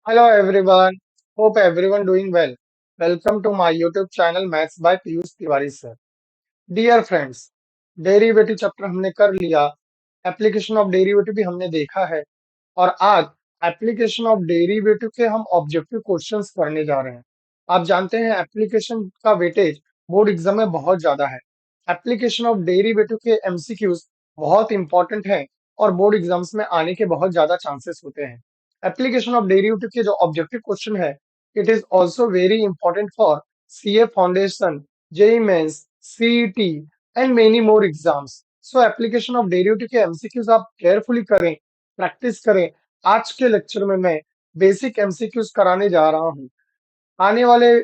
Hello everyone. Hope everyone doing well. Welcome to my YouTube channel Maths by Piyush Tiwari sir. Dear friends, derivative chapter हमने कर लिया. Application of derivative भी हमने देखा है. और आज एप्लीकेशन ऑफ डेरिवेटिव के हम ऑब्जेक्टिव क्वेश्चंस करने जा रहे हैं. आप जानते हैं एप्लीकेशन का वेटेज बोर्ड एग्जाम में बहुत ज्यादा है. एप्लीकेशन ऑफ डेरिवेटिव के एमसीक्यूज बहुत इंपॉर्टेंट हैं और बोर्ड एग्जाम्स में आने के बहुत ज्यादा चांसेस होते हैं. एप्लीकेशन ऑफ डेरिवेटिव के जो ऑब्जेक्टिव क्वेश्चन है, it is also very important for CA foundation, JEE Mains, CET and many more exams. So application of derivative के एमसीक्यूज आप केयरफुली करें, प्रैक्टिस करें. आज के लेक्चर में मैं बेसिक एमसीक्यूज कराने जा रहा हूँ. आने वाले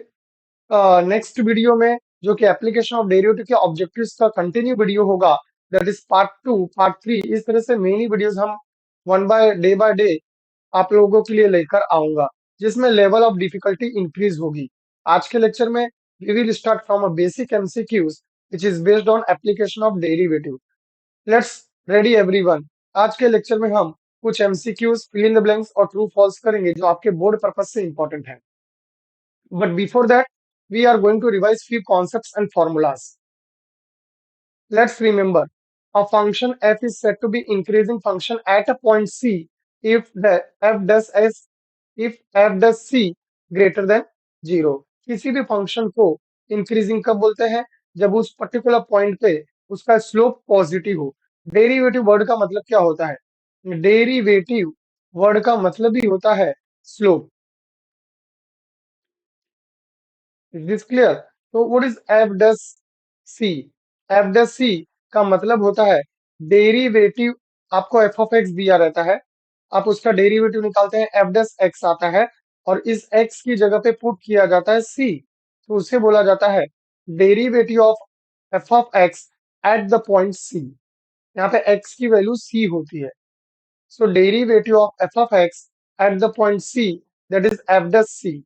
नेक्स्ट वीडियो में, जो कि एप्लीकेशन ऑफ डेरिवेटिव के ऑब्जेक्टिव्स का कंटिन्यू वीडियो होगा, दैट इज पार्ट 2, पार्ट 3, इस तरह से मेनी वीडियोस हम वन बाय डे आप लोगों के लिए लेकर आऊंगा, जिसमें लेवल ऑफ डिफिकल्टी इंक्रीज होगी. आज के लेक्चर में we will start from a basic MCQs which is based on application of derivative. Let's ready everyone. आज के लेक्चर में हम कुछ MCQs, fill in the blanks और ट्रू फॉल्स करेंगे जो आपके बोर्ड पर्पज से इंपॉर्टेंट है. But before that, we are going to revise few concepts and formulas. Let's remember, a function f is said to be increasing function at a point c if the f does c greater than 0. किसी भी function को increasing कब बोलते हैं? जब उस particular point पे उसका स्लोप पॉजिटिव हो. डेरिवेटिव वर्ड का मतलब क्या होता है? डेरिवेटिव वर्ड का मतलब ही होता है स्लोप. Is this clear? तो what is f dash c? F dash c का मतलब होता है डेरिवेटिव. आपको एफ ऑफ एक्स दिया रहता है, आप उसका डेरिवेटिव निकालते हैं, एफ डस एक्स आता है और इस एक्स की जगह पे पुट किया जाता है सी, तो उसे बोला जाता है derivative of f of x at the point c. यहाँ पे एक्स की वैल्यू सी होती है. So derivative of f of x at the point c, that is f dash c,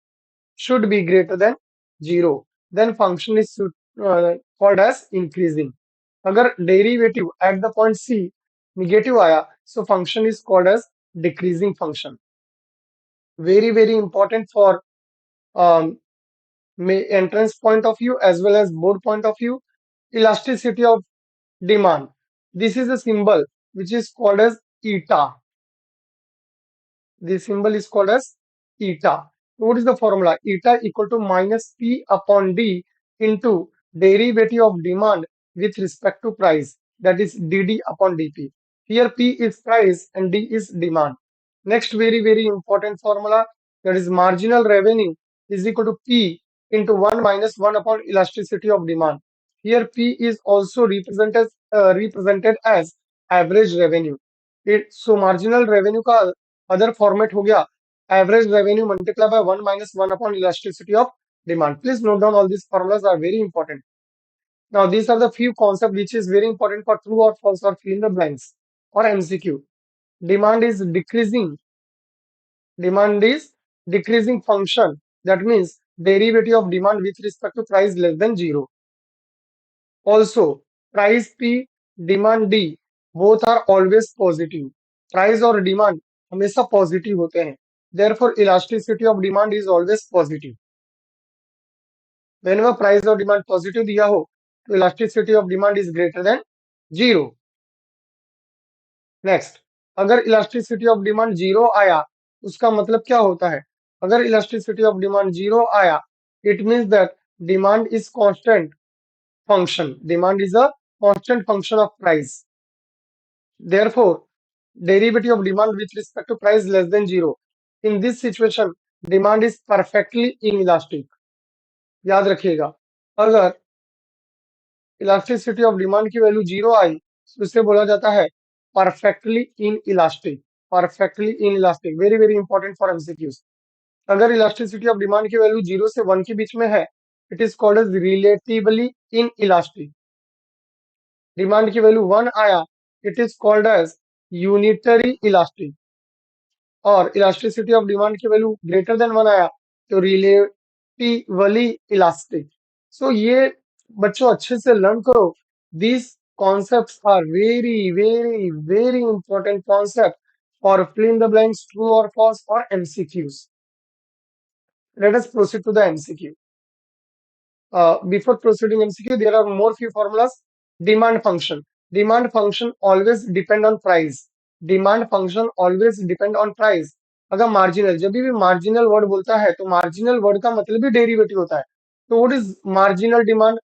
should be greater than 0. Then function is called as increasing. अगर derivative at the point c negative आया, so function is called as decreasing function. Very very important for entrance point of view as well as board point of view. Elasticity of demand. This is a symbol which is called as eta. The symbol is called as eta. What is the formula? Eta equal to minus P upon D into derivative of demand with respect to price. That is dd upon dp. Here P is price and D is demand. Next very very important formula, that is marginal revenue is equal to P into 1 minus 1 upon elasticity of demand. Here P is also represented as average revenue. So marginal revenue का other format हो गया average revenue multiply by 1 minus 1 upon elasticity of demand. Please note down, all these formulas are very important. Now these are the few concepts which is very important for true or false or fill in the blanks or MCQ. Demand is decreasing. Demand is decreasing function. That means derivative of demand with respect to price less than 0. Also, price P, demand D, both are always positive. Price और demand हमेशा positive होते हैं. Therefore, elasticity of demand is always positive. Whenever price और demand positive दिया हो, तो elasticity of demand is greater than 0. Next, अगर elasticity of demand 0 आया, उसका मतलब क्या होता है? अगर elasticity of demand 0 आया, it means that demand is constant function. Demand is a constant function of price. Therefore, derivative of demand with respect to price less than 0. In this situation, demand is perfectly inelastic. याद रखिएगा, अगर elasticity of demand की value 0 आई, तो इसे बोला जाता है perfectly inelastic. Perfectly inelastic, very very important for MCQs. अगर इलास्टिसिटी ऑफ डिमांड की वैल्यू 0 से 1 के बीच में है, it is called as relatively inelastic. Demand की वैल्यू 1 आया, it is called as unitary elastic. और इलास्टिसिटी ऑफ डिमांड की वैल्यू ग्रेटर देन 1 आया, तो रिलेटिवली इलास्टिक. सो ये बच्चों अच्छे से लर्न करो. These concepts are very very very important concept for fill in the blanks, true और फॉल्स और MCQs. Let us proceed to the MCQ. Before proceeding MCQ, there are more few formulas. Demand function. Demand function always depend on price. Demand function always depend on price. अगर marginal, जब भी marginal word बोलता है तो marginal word का मतलब भी derivative होता है. तो what is marginal demand?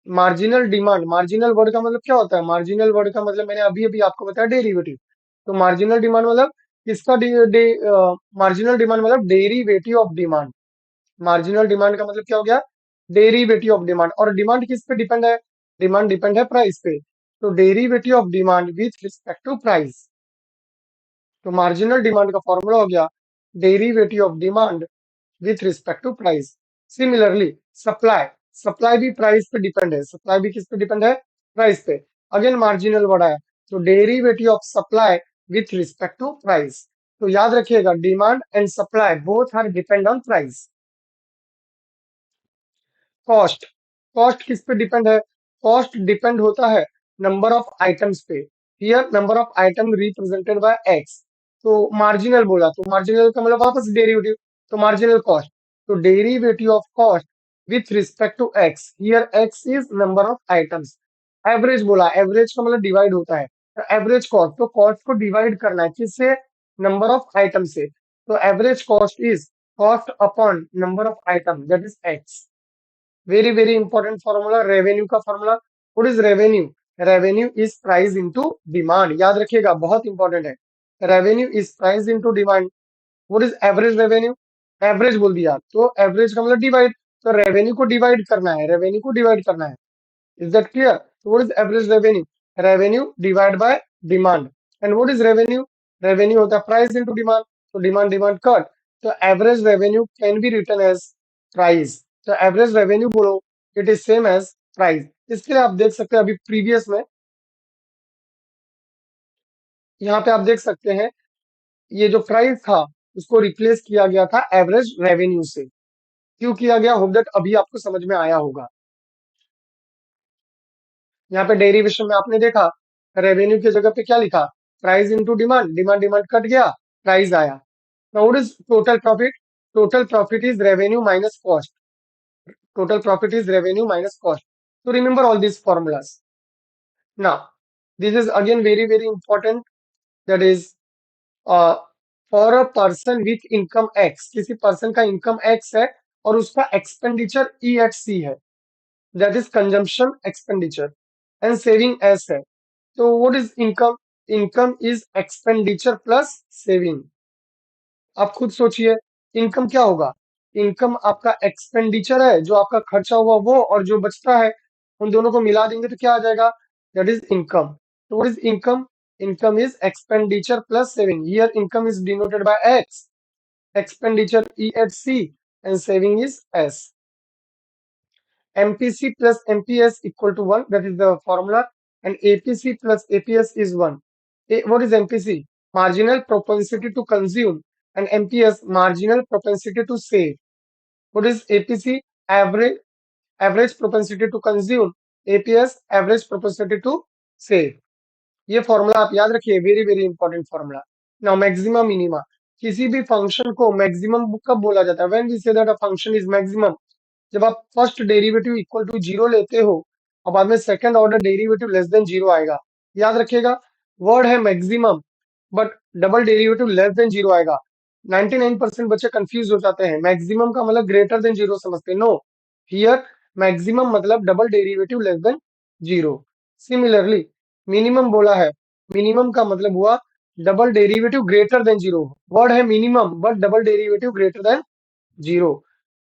Marginal word का मतलब क्या होता है? मार्जिनल वर्ड का मतलब मैंने अभी अभी आपको बताया डेरिवेटिव. तो मार्जिनल डिमांड मतलब किसका मार्जिनल डिमांड मतलब derivative of demand. Marginal demand का मतलब क्या हो गया? Derivative of demand. और डिमांड किस पे डिपेंड है? डिमांड डिपेंड है प्राइस पे. तो derivative of demand with respect to price. तो मार्जिनल डिमांड का फॉर्मूला हो गया derivative of demand with respect to price. Similarly supply. Supply भी प्राइस पे डिपेंड है. सप्लाई भी किस पे डिपेंड है? प्राइस पे. अगेन मार्जिनल वर्ड आया. तो derivative of supply with respect to price. तो याद रखिएगा demand and supply both are depend on price. Cost. Cost किस पे डिपेंड है? कॉस्ट डिपेंड होता है नंबर ऑफ आइटम्स पे. Here number of item represented by X. तो मार्जिनल बोला तो मार्जिनल का मतलब वापस डेरिवेटिव. तो मार्जिनल कॉस्ट. तो derivative of cost with respect to X. Here X is number of items. Average बोला, एवरेज का मतलब डिवाइड होता है. तो एवरेज कॉस्ट, तो कॉस्ट को डिवाइड करना है किससे? नंबर ऑफ आइटम से. तो average cost is cost upon number of item that is x. Very very important formula revenue का formula. What is revenue? Revenue is price into demand. याद रखिएगा बहुत इंपॉर्टेंट है. Revenue is price into demand. What is average revenue? Average बोल दिया तो average का मतलब डिवाइड. तो रेवेन्यू को डिवाइड करना है, रेवेन्यू को डिवाइड करना है. Is that clear? So what is average revenue? Revenue divided by demand. And what is revenue? Revenue होता है price into demand. So demand cut. So average revenue can be written as price. So average revenue बोलो, it is same as price. इसके लिए आप देख सकते हैं अभी प्रीवियस में यहाँ पे आप देख सकते हैं ये जो प्राइस था उसको रिप्लेस किया गया था एवरेज रेवेन्यू से. क्यों किया गया? होप दैट अभी आपको समझ में आया होगा. यहाँ पे डेरिवेशन में आपने देखा रेवेन्यू की जगह पे क्या लिखा? Price into demand. Demand demand cut गया, प्राइस आया. Now what is total profit? Total profit is revenue minus cost. Total profit is revenue minus cost. तो remember all these formulas. Now this is again very very important. That is uh, for a person with income x. किसी person का income x है और उसका expenditure ई eight सी है. That is consumption expenditure. And saving S है. तो what is income? Income is expenditure plus saving. आप खुद सोचिए इनकम क्या होगा? इनकम आपका एक्सपेंडिचर है, जो आपका खर्चा हुआ वो, और जो बचता है उन दोनों को मिला देंगे तो क्या आ जाएगा? That is income. तो what is income? Income is expenditure plus saving. Here income is denoted by x, expenditure EHC, and saving is S. MPC plus MPS equal to 1. That is the formula. And APC plus APS is 1. What is MPC? Marginal propensity to consume. And MPS, marginal propensity to save. What is APC? Average propensity to consume. APS, average propensity to save. ये formula आप याद रखिए. Very very important formula. Now maximum minima. किसी भी function को maximum कब बोला जाता है? When we say that a function is maximum. जब आप first derivative equal to zero लेते हो और बाद में second order derivative less than zero आएगा. याद रखिएगा वर्ड है maximum, but double derivative less than zero आएगा. 99% बच्चे कंफ्यूज हो जाते हैं. मैक्सिमम का मतलब ग्रेटर देन जीरो समझते हैं. नो, हियर मैक्सिमम मतलब double derivative less than zero. Similarly minimum बोला है. मिनिमम का मतलब हुआ double derivative greater than zero. Word है minimum but double derivative greater than zero.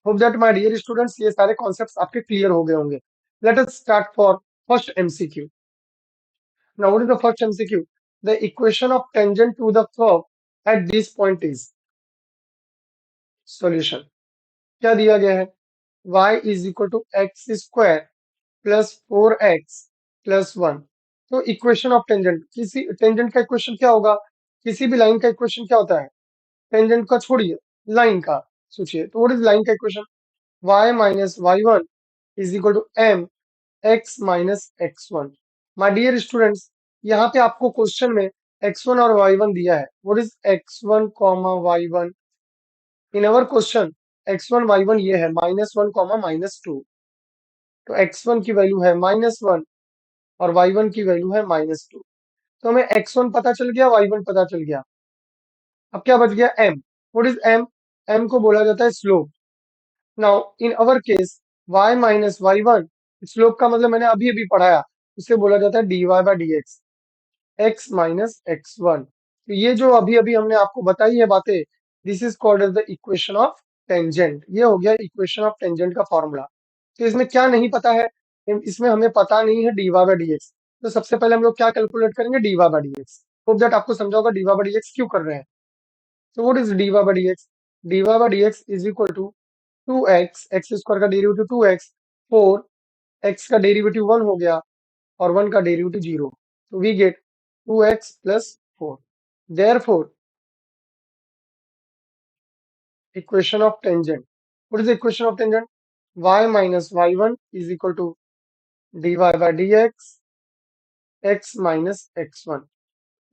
Hope that my dear students ये सारे कॉन्सेप्ट्स आपके क्लियर हो गए होंगे. Let us start for first MCQ. Now what is the first MCQ? The equation of tangent to the curve at this point is. Solution क्या दिया गया है? y is equal to X square plus 4x plus 1. तो equation of tangent, किसी tangent का equation क्या होगा? किसी भी लाइन का इक्वेशन क्या होता है? टेंजेंट का छोड़िए, लाइन का सोचिए. तो व्हाट इज लाइन का equation? y minus Y one is equal to M X minus X one. My dear students यहाँ पे आपको क्वेश्चन में x1 और y1 दिया है. What is x1 comma y1? In our question x1 y1 ये है -1 -2, तो x1 की वैल्यू है -1 और y1 की वैल्यू है -2। तो हमें x1 पता चल गया, y1 पता चल गया। अब क्या बच गया? m। What is m? m को बोला जाता है slope. Now in our case y minus Y one, slope का मतलब मैंने अभी अभी पढ़ाया, उसे बोला जाता है dy by D x, x minus X one. तो ये जो अभी अभी हमने आपको बताई है बातें, this is called as the equation of tangent. ये हो गया इक्वेशन ऑफ टेंजेंट का फॉर्मूला। तो इसमें क्या नहीं पता है? इसमें हमें पता नहीं है dy बाई डी एक्स। तो सबसे पहले हम लोग क्या कैलकुलेट करेंगे? dy by D x. Hope that आपको समझा होगा dy बाई डी एक्स क्यों कर रहे हैं। So what is dy by dx? dy by dx is equal to 2x, x square का डेरिवेटिव 2x, 4 x का डेरिवेटिव 1 हो गया और 1 का डेरिवेटिव 0। तो we gate 2x plus 4। Therefore, equation of tangent. What is the equation of tangent? Y minus y1 is equal to dy by dx, x minus x1.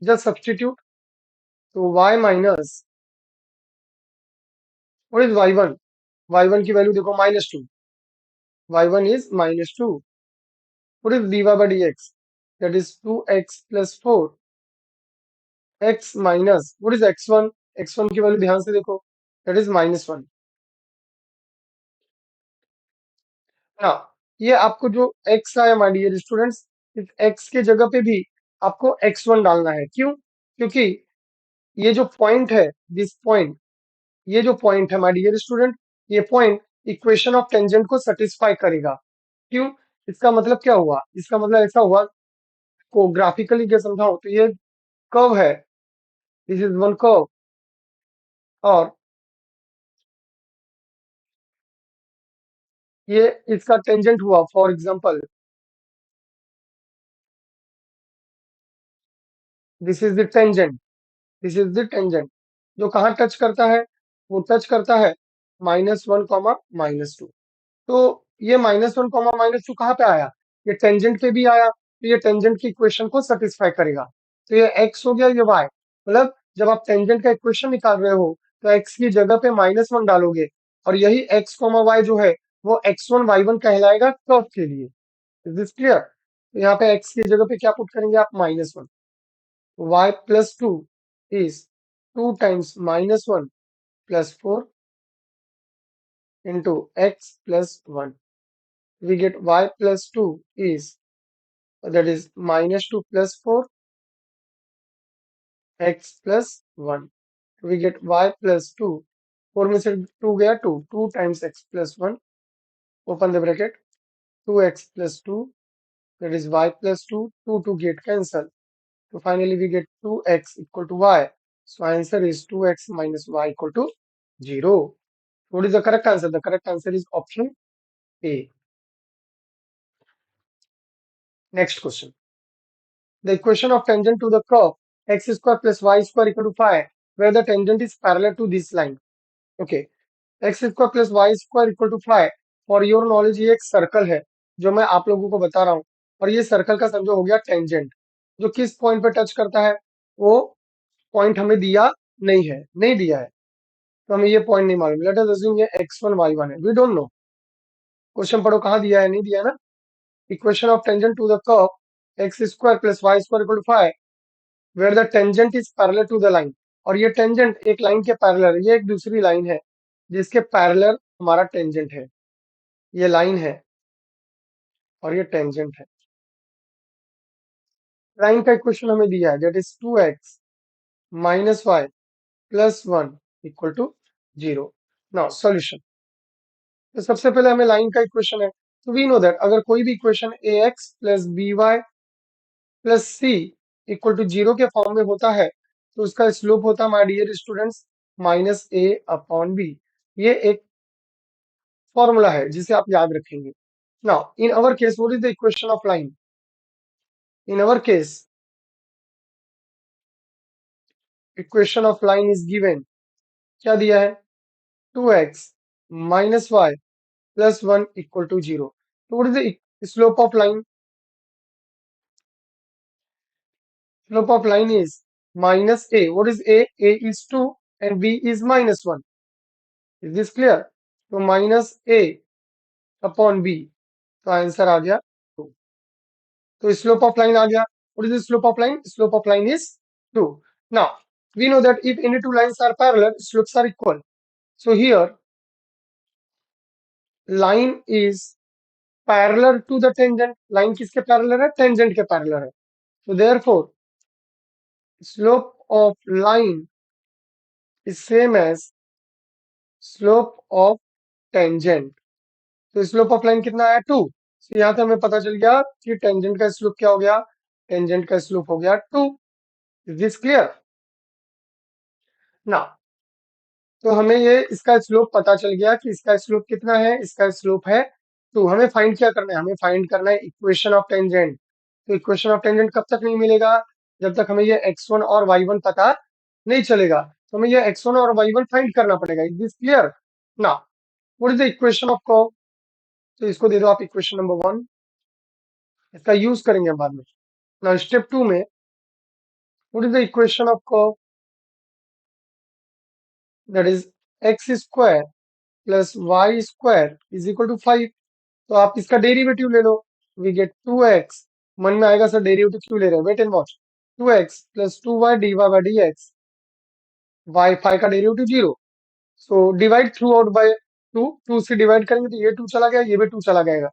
Just substitute. So y minus, what is y1? y1 की value देखो -2, y1 is -2। What is dy by dx? That is 2x plus 4, x minus, what is x1? x1 की value ध्यान से देखो, that is -1। ना, ये आपको जो x आया माय डियर स्टूडेंट्स, इस x के जगह पे भी आपको x1 डालना है। क्यों? क्योंकि ये जो पॉइंट है, दिस पॉइंट, ये जो पॉइंट है माय डियर स्टूडेंट, ये पॉइंट इक्वेशन ऑफ टेंजेंट को सेटिस्फाई करेगा। क्यों? इसका मतलब क्या हुआ? इसका मतलब ऐसा हुआ, को ग्राफिकली क्या समझाऊं तो ये कर्व है, दिस इज वन कर्व, और ये इसका टेंजेंट हुआ। For example, this is the tangent, this is the tangent. जो कहाँ टच करता है? वो टच करता है -1 -2। तो ये -1 -2 कहाँ पे आया? ये टेंजेंट पे भी आया, तो ये टेंजेंट की इक्वेशन को सेटिस्फाई करेगा। तो ये x हो गया, ये y। मतलब जब आप टेंजेंट का इक्वेशन निकाल रहे हो तो x की जगह पे -1 डालोगे, और यही x y जो है वो x1 y1 कहलाएगा कर्व के लिए। Is this clear? तो यहाँ पे x की जगह पे क्या पुट करेंगे आप? -1। y plus 2 is 2 times -1 plus 4 into x plus 1. We get y plus 2 is, that is -2 plus 4 x plus 1. We get y plus 2, 4 में से 2 गया 2, 2 times x plus 1, open the bracket, 2x plus 2, that is y plus 2, 2 to get cancel. So finally we get 2x equal to y. So answer is 2x minus y equal to 0. What is the correct answer? The correct answer is option A. Next question. The equation of tangent to the curve x square plus y square equal to 5, where the tangent is parallel to this line. Okay. x square plus y square equal to 5, for your knowledge ये एक circle है जो मैं आप लोगों को बता रहा हूँ, और ये सर्कल का समझो हो गया टेंजेंट। जो किस पॉइंट पे टच करता है वो पॉइंट हमें दिया नहीं है, नहीं दिया है, तो हमें ये पॉइंट नहीं मालूम। लेट अस अज्यूम ये x1 y1 है, वी डोंट नो। क्वेश्चन पढ़ो, कहाँ दिया है? नहीं दिया है ना। Equation of tangent to the curve X square plus Y square equal to 5, where the tangent is parallel to the line. और ये टेंजेंट एक लाइन के पैरेलल, ये एक दूसरी लाइन है जिसके पैरेलल हमारा टेंजेंट है। ये लाइन है और ये टेंजेंट है। लाइन का इक्वेशन हमें दिया है, that is 2x minus Y plus 1 equal to 0। Now solution. तो सबसे पहले हमें लाइन का इक्वेशन है, तो वी नो दैट अगर कोई भी equation ax plus by plus C equal to 0 के फॉर्म में होता है तो उसका स्लोप होता है माय डियर स्टूडेंट्स -a/b। ये एक फॉर्मूला है जिसे आप याद रखेंगे। Now in our case what is the equation of line? In our case equation of line is given, क्या दिया है? 2x minus Y plus 1 equal to 0। तो what is the slope of line? Slope of line is minus a. What is a? A is 2 and b is -1. Is this clear? तो -a/b, तो answer आ गया 2। तो slope of line आ गया। What is the slope of line? Slope of line is 2। Now we know that if any two lines are parallel, slopes are equal. So here line is parallel to the tangent. line किसके parallel है? tangent के parallel है। So therefore slope of line is same as slope of tangent. तो slope of line कितना है? 2। तो यहाँ से हमें पता चल गया कि टेंजेंट का स्लोप क्या हो गया? टेंजेंट का स्लोप हो गया 2। Is this clear? ना, तो हमें ये इसका स्लोप पता चल गया कि इसका स्लोप कितना है। इसका स्लोप है 2। हमें फाइंड क्या करना है? हमें फाइंड करना है इक्वेशन ऑफ टेंजेंट। तो इक्वेशन ऑफ टेंजेंट कब तक नहीं मिलेगा? जब तक हमें ये x1 और y1 पता नहीं चलेगा। तो हमें ये x1 और y1 फाइंड करना पड़ेगा। Is this clear? ना, what is the equation of curve? तो इसको दे दो आप इक्वेशन नंबर 1। इसका यूज करेंगे हम बाद में। नाउ स्टेप 2 में what is the equation of curve? That is x square plus y square is equal to 5। तो आप इसका डेरिवेटिव ले लो। We gate 2x। मन में आएगा सर डेरिवेटिव क्यों ले रहे हैं? Wait and watch. 2x प्लस 2y dy by D X. Y 5 का derivative 0। So divide throughout by 2। 2 से डिवाइड करेंगे तो ये 2 चला गया, ये भी 2 चला जाएगा।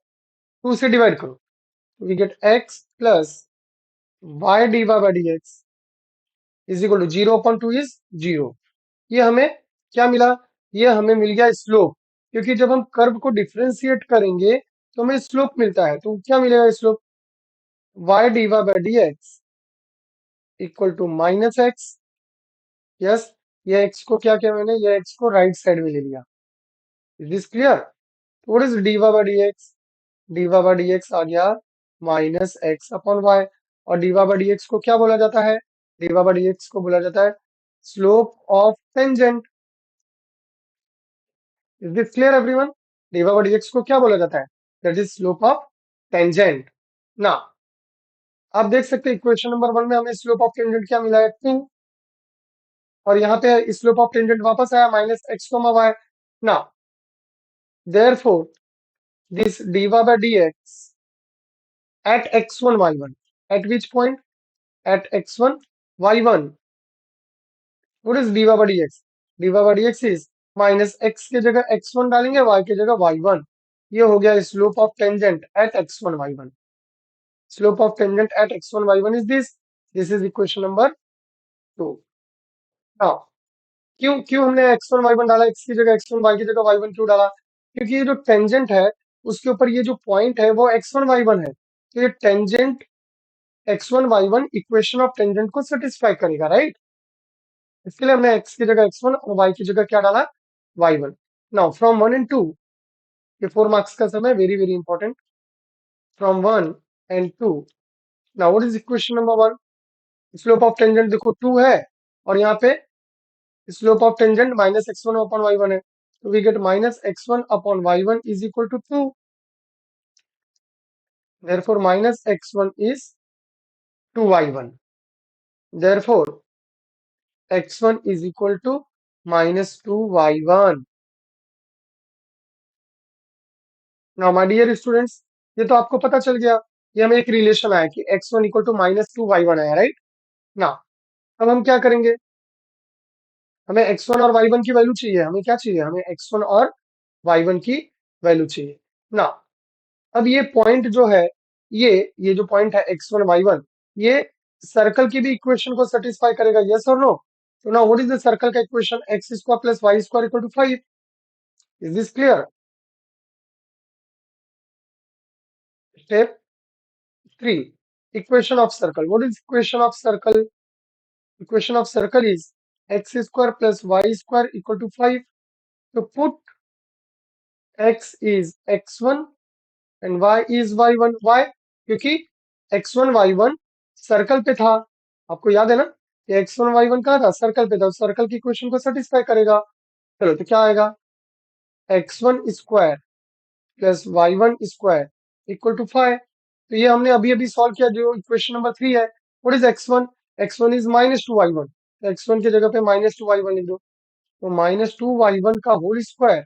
2 से डिवाइड करो, we get x plus y d by D x is equal to 0/2 is 0। ये हमें क्या मिला? ये हमें मिल गया स्लोप। क्योंकि जब हम कर्व को डिफरेंशिएट करेंगे तो हमें स्लोप मिलता है। तो क्या मिलेगा slope? y dy by D x equal to -x। Yes, ये x को क्या किया मैंने? ये x को राइट साइड में ले लिया। Is this clear? What is dy by D x? dy by D x आ गया -x/y। और dy बाई डी एक्स को क्या बोला जाता है? dy बाई डी एक्स को बोला जाता है slope of tangent. Is this clear everyone? dy by D x को क्या बोला जाता है? That is slope of tangent. ना, आप देख सकते हैं इक्वेशन नंबर 1 में हमें स्लोप ऑफ टेंजेंट क्या मिला है? 2। और यहाँ पे स्लोप ऑफ टेंजेंट वापस आया -x/y। ना, therefore this dy by dx at x1 y1, at which point? At x1 y1, what is dy by dx? dy by dx is -x के जगह x1 डालेंगे, y के जगह y1। ये हो गया slope of tangent at x1 y1। Slope of tangent at x1 y1 is this is equation number 2। Now क्यों क्यों हमने x1 y1 डाला? x की जगह x1, y की जगह y1 क्यों डाला? क्योंकि ये जो टेंजेंट है उसके ऊपर ये जो पॉइंट है वो x1 y1 है। तो ये tangent x1 y1 equation of tangent को सेटिस्फाई करेगा, राइट? इसके लिए हमने x की जगह x1 और y की जगह क्या डाला? y1। नाउ फ्रॉम 1 एंड 2, ये 4 मार्क्स का समय, very very important. From 1 and 2, now what is equation number 1? Slope of tangent देखो 2 है और यहाँ पे slope of tangent -x1 upon y1 है। तो we get -x1 upon y1 is equal to 2। therefore -x1 is 2y1। therefore x1 is equal to -2y1। Now my dear students, ये तो आपको पता चल गया। ये हमें एक रिलेशन आया कि x1 इक्वल टू -2y1 आया, राइट? ना, अब हम क्या करेंगे? हमें x1 और y1 की वैल्यू चाहिए। हमें क्या चाहिए? हमें x1 और y1 की वैल्यू चाहिए। ना, अब ये पॉइंट जो है, ये जो पॉइंट है x1 y1, ये सर्कल की भी इक्वेशन को सेटिस्फाई करेगा, यस और नो? तो now what is the circle का equation? x square plus y square equal to 5। Is this clear? Step 3, equation of circle. What is equation of circle? Equation of circle is x square plus y square equal to 5। तो put x is x1 and y is y1। why? क्योंकि x1 y1 circle पे था। आपको याद है ना कि x1 y1 कहाँ था? सर्कल पे था। सर्कल की इक्वेशन को सेटिस्फाई करेगा। चलो, तो क्या आएगा? x1 square plus y1 square equal to 5। तो ये हमने अभी अभी सॉल्व किया, जो इक्वेशन नंबर 3 है। What is x1? x1 is -2y1। तो x1 की जगह पे -2y1 लिख दो। तो -2y1 का whole square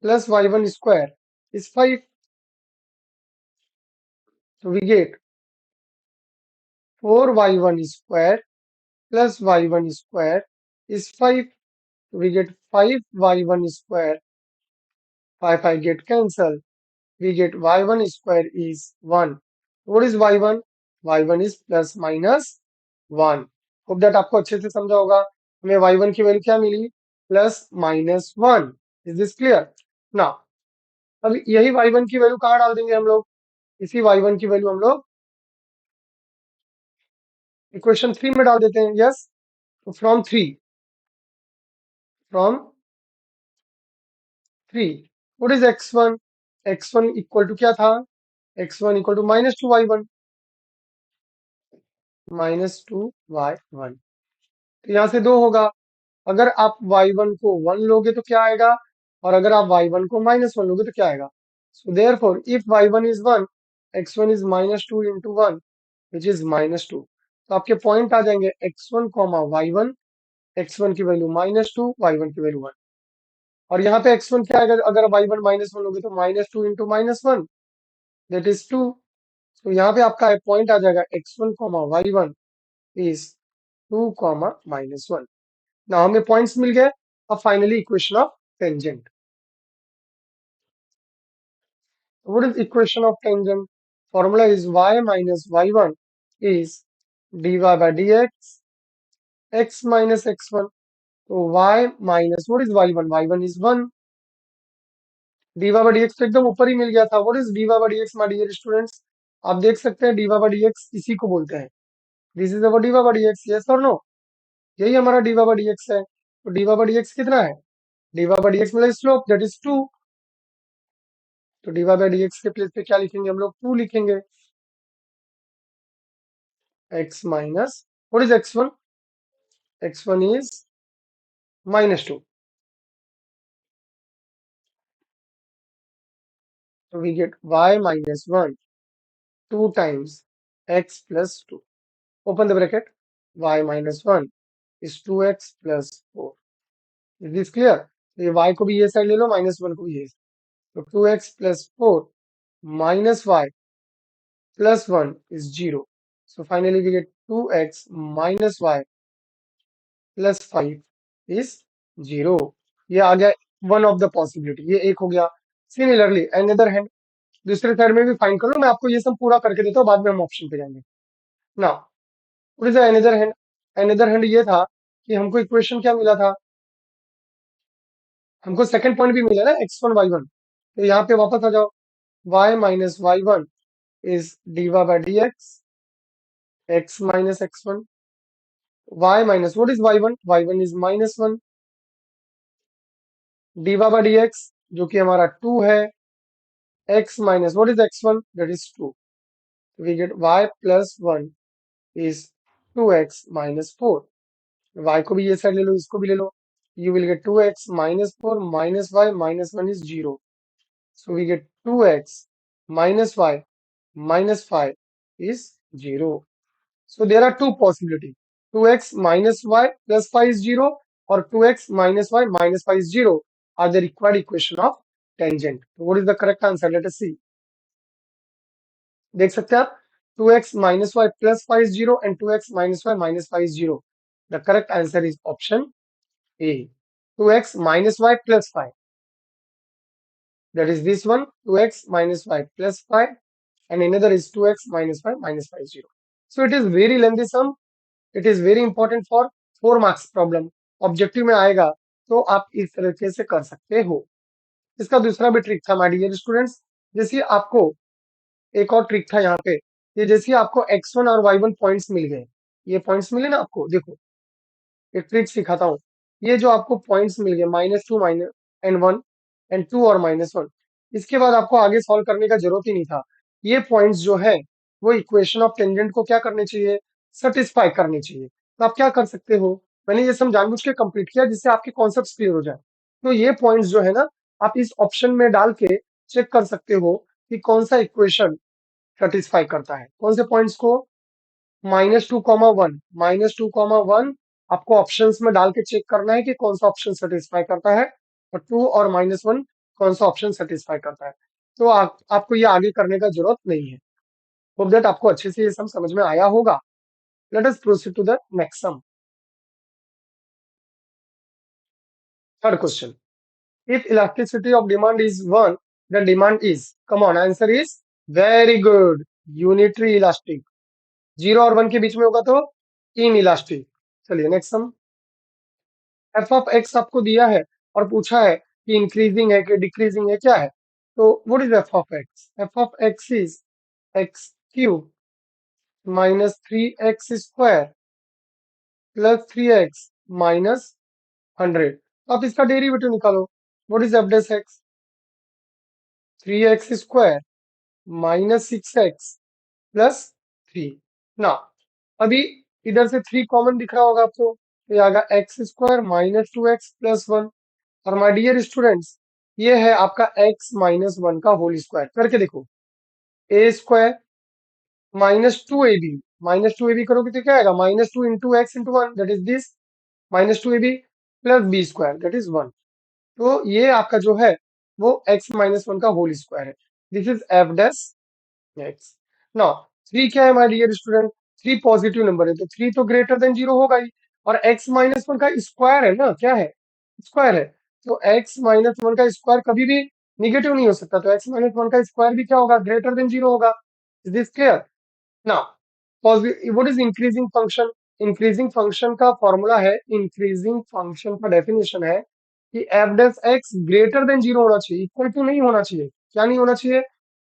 plus y1 square is 5. So we get 4y1 square plus y1 square is 5. We get 5y1 square. 5 get cancelled. We get y1 square is 1. What is y1? y1 is plus minus 1. Hope that आपको अच्छे से समझा होगा. हमें y1 की value क्या मिली? Plus minus 1. Is this clear? ना अब यही y1 की वैल्यू कहाँ डाल देंगे हम लोग? इसी y1 की वैल्यू हम लोग इक्वेशन 3 में डाल देते हैं. यस, तो from 3 what is x1? x1 equal to क्या था? x1 equal to minus 2y1. Minus 2y1. तो यहाँ से 2 होगा. अगर आप y1 को 1 लोगे तो क्या आएगा, और अगर आप y1 को -1 लोगे तो क्या आएगा? So therefore if y1 is 1, x1 is -2 into 1 which is -2. तो आपके पॉइंट आ जाएंगे x1, y1. x1 की वैल्यू -2, y1 की वैल्यू 1. और यहाँ पे x1 क्या आएगा? अगर y1 -1 लोगे तो -2 into -1 दैट इज 2. तो यहाँ पे आपका पॉइंट आ जाएगा x1, y1 इज 2, -1. ना हमें पॉइंट्स मिल गए. अब finally equation of tangent. What is equation of tangent? Formula is y minus y1 is dy by dx x minus x1. तो y minus what is y1? y1 is 1. dy by dx तो एकदम ऊपर ही मिल गया था. What is dy by dx, my dear students? आप देख सकते हैं dy by dx इसी को बोलते हैं. This is our dy by dx. Yes or no? यही हमारा dy by dx है. तो dy by dx कितना है? dy by dx मतलब स्लोप दैट इज 2. तो dy by dx के प्लेस पे क्या लिखेंगे हम लोग? 2 लिखेंगे. x minus what is x1? x1 is -2. So we get y minus 1 2 times x plus 2. Open the bracket. Y minus 1 is 2x plus 4. Is this clear? तो ये y को भी ये साइड ले लो, -1 को भी ये. तो 2x plus 4 minus y plus 1 is 0. So finally we get 2x minus y plus 5 is 0. ये आ गया वन ऑफ द पॉसिबिलिटी. ये एक हो गया. सिमिलरली अनदर हैंड, दूसरे साइड में भी फाइंड कर लो. मैं आपको ये सब पूरा करके देता हूँ, बाद में हम ऑप्शन पे जाएंगे. ना what is another hand? Another hand ये था कि हमको इक्वेशन क्या मिला था? हमको सेकंड पॉइंट भी मिला ना, x1 y1. तो यहाँ पे वापस आ जाओ. y minus y1 is dy by dx x minus x1. y minus what is y1? y1 is -1. dy by dx जो कि हमारा 2 है. x minus what is x1? that is 2. We get y plus 1 is 2x minus 4. y को भी ये side ले लो, इसको भी ले लो. You will get 2x minus 4 minus y minus 1 is 0. So we get 2x minus y minus 5 is 0. So there are two possibilities. 2x minus y plus 5 is 0 or 2x minus y minus 5 is 0 are the required equation of tangent. So what is the correct answer? Let us see. देख सकते हैं आप. 2x minus y plus 5 is 0 and 2x minus y minus 5 is 0. The correct answer is option A. 2x minus y plus 5. That is this one, 2x minus y plus 5, and another is 2x minus y minus 5 0. So it is very lengthy sum. It is very important for 4 marks problem. Objective में आएगा तो आप इस तरीके से कर सकते हो. इसका दूसरा भी ट्रिक था माय डियर स्टूडेंट्स. जैसे आपको एक और ट्रिक था यहाँ पे. ये जैसे आपको x1 और y1 पॉइंट्स मिल गए, ये पॉइंट्स मिले ना आपको. देखो एक ट्रिक सिखाता हूँ. ये जो आपको पॉइंट्स मिल गए -2 माइनस एंड 1 एंड 2 और -1, इसके बाद आपको आगे सॉल्व करने का जरूरत ही नहीं था. ये पॉइंट्स जो है वो इक्वेशन ऑफ टेंजेंट को क्या करने चाहिए? सेटिस्फाई करने चाहिए. तो आप क्या कर सकते हो? मैंने ये सब जानबूझ के कंप्लीट किया जिससे आपके कॉन्सेप्ट क्लियर हो जाए. तो ये पॉइंट्स जो है ना, आप इस ऑप्शन में डाल के चेक कर सकते हो कि कौन सा इक्वेशन सेटिस्फाई करता है. कौन से पॉइंट्स को? -2, 1 -2, 1 आपको ऑप्शंस में डाल के चेक करना है कि कौन सा ऑप्शन सेटिस्फाई करता है. और 2 और -1 कौन सा ऑप्शन सेटिस्फाई करता है। तो आपको ये आगे करने का जरूरत नहीं है। होप दैट आपको अच्छे से ये सब समझ में आया होगा। Let us proceed to the next sum. Third question, if elasticity of demand is 1, the demand is, come on, answer is very good, unitary elastic। 0 और 1 के बीच में होगा तो इन इलास्टिक। चलिए next sum. F of x आपको दिया है और पूछा है कि इंक्रीजिंग है कि डिक्रीजिंग है, क्या है। तो what is f of x? F of x is x cube minus 3x² plus 3x minus 100। आप इसका डेरिवेटिव निकालो। What is f dash x? 3x² minus 6x plus 3 ना। अभी इधर से 3 कॉमन दिख रहा होगा आपको, तो ये आएगा x² माइनस 2x प्लस 1। और माय डियर स्टूडेंट्स, ये है आपका x माइनस 1 का होल स्क्वायर। करके देखो, a² -2ab करोगे तो क्या आएगा? -2 into x into 1, that is this, -2ab plus b² that is 1। तो ये आपका जो है वो x माइनस 1 का होल स्क्वायर है। This is f dash x. Now 3 क्या है my dear student? 3 positive number है, तो 3 तो ग्रेटर देन 0 होगा ही। और x माइनस 1 का स्क्वायर है ना, क्या है? स्क्वायर है। तो x माइनस 1 का स्क्वायर कभी भी निगेटिव नहीं हो सकता, तो x माइनस 1 का स्क्वायर भी क्या होगा? ग्रेटर देन 0 होगा। Is this clear? Now what is increasing function? Increasing function का फॉर्मूला है, इंक्रीजिंग फंक्शन का डेफिनेशन है कि F dash x greater then 0 होना चाहिए, इक्वल टू नहीं होना चाहिए। क्या नहीं होना चाहिए?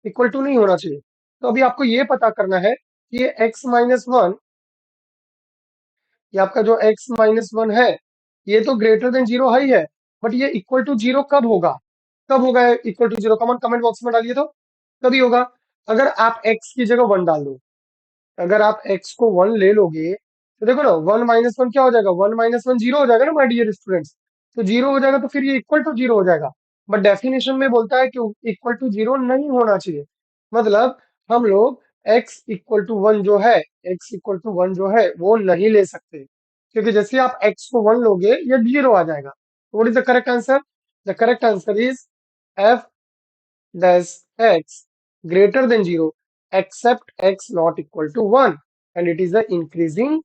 इक्वल टू नहीं होना चाहिए। तो अभी आपको ये पता करना है कि ये x माइनस 1, ये आपका जो x माइनस 1 है, ये तो ग्रेटर देन 0 है ही है, बट ये इक्वल टू 0 कब होगा? कब होगा इक्वल टू 0? कमेंट बॉक्स में डालिए तो। कभी होगा अगर आप x की जगह 1 डाल दो। अगर आप x को 1 ले लोगे तो देखो ना, 1 माइनस 1 क्या हो जाएगा? 1 माइनस 1 0 हो जाएगा ना माय डियर स्टूडेंट्स। तो 0 हो जाएगा तो फिर ये इक्वल टू 0 हो जाएगा। बट डेफिनेशन में बोलता है कि इक्वल टू 0 नहीं होना चाहिए। मतलब हम लोग x इक्वल टू 1 जो है, x इक्वल टू 1 जो है वो नहीं ले सकते, क्योंकि जैसे ही आप x को 1 लोगे ये 0 आ जाएगा। What is the correct answer? The correct answer is f dash x greater than 0 except x not equal to 1, and it is an increasing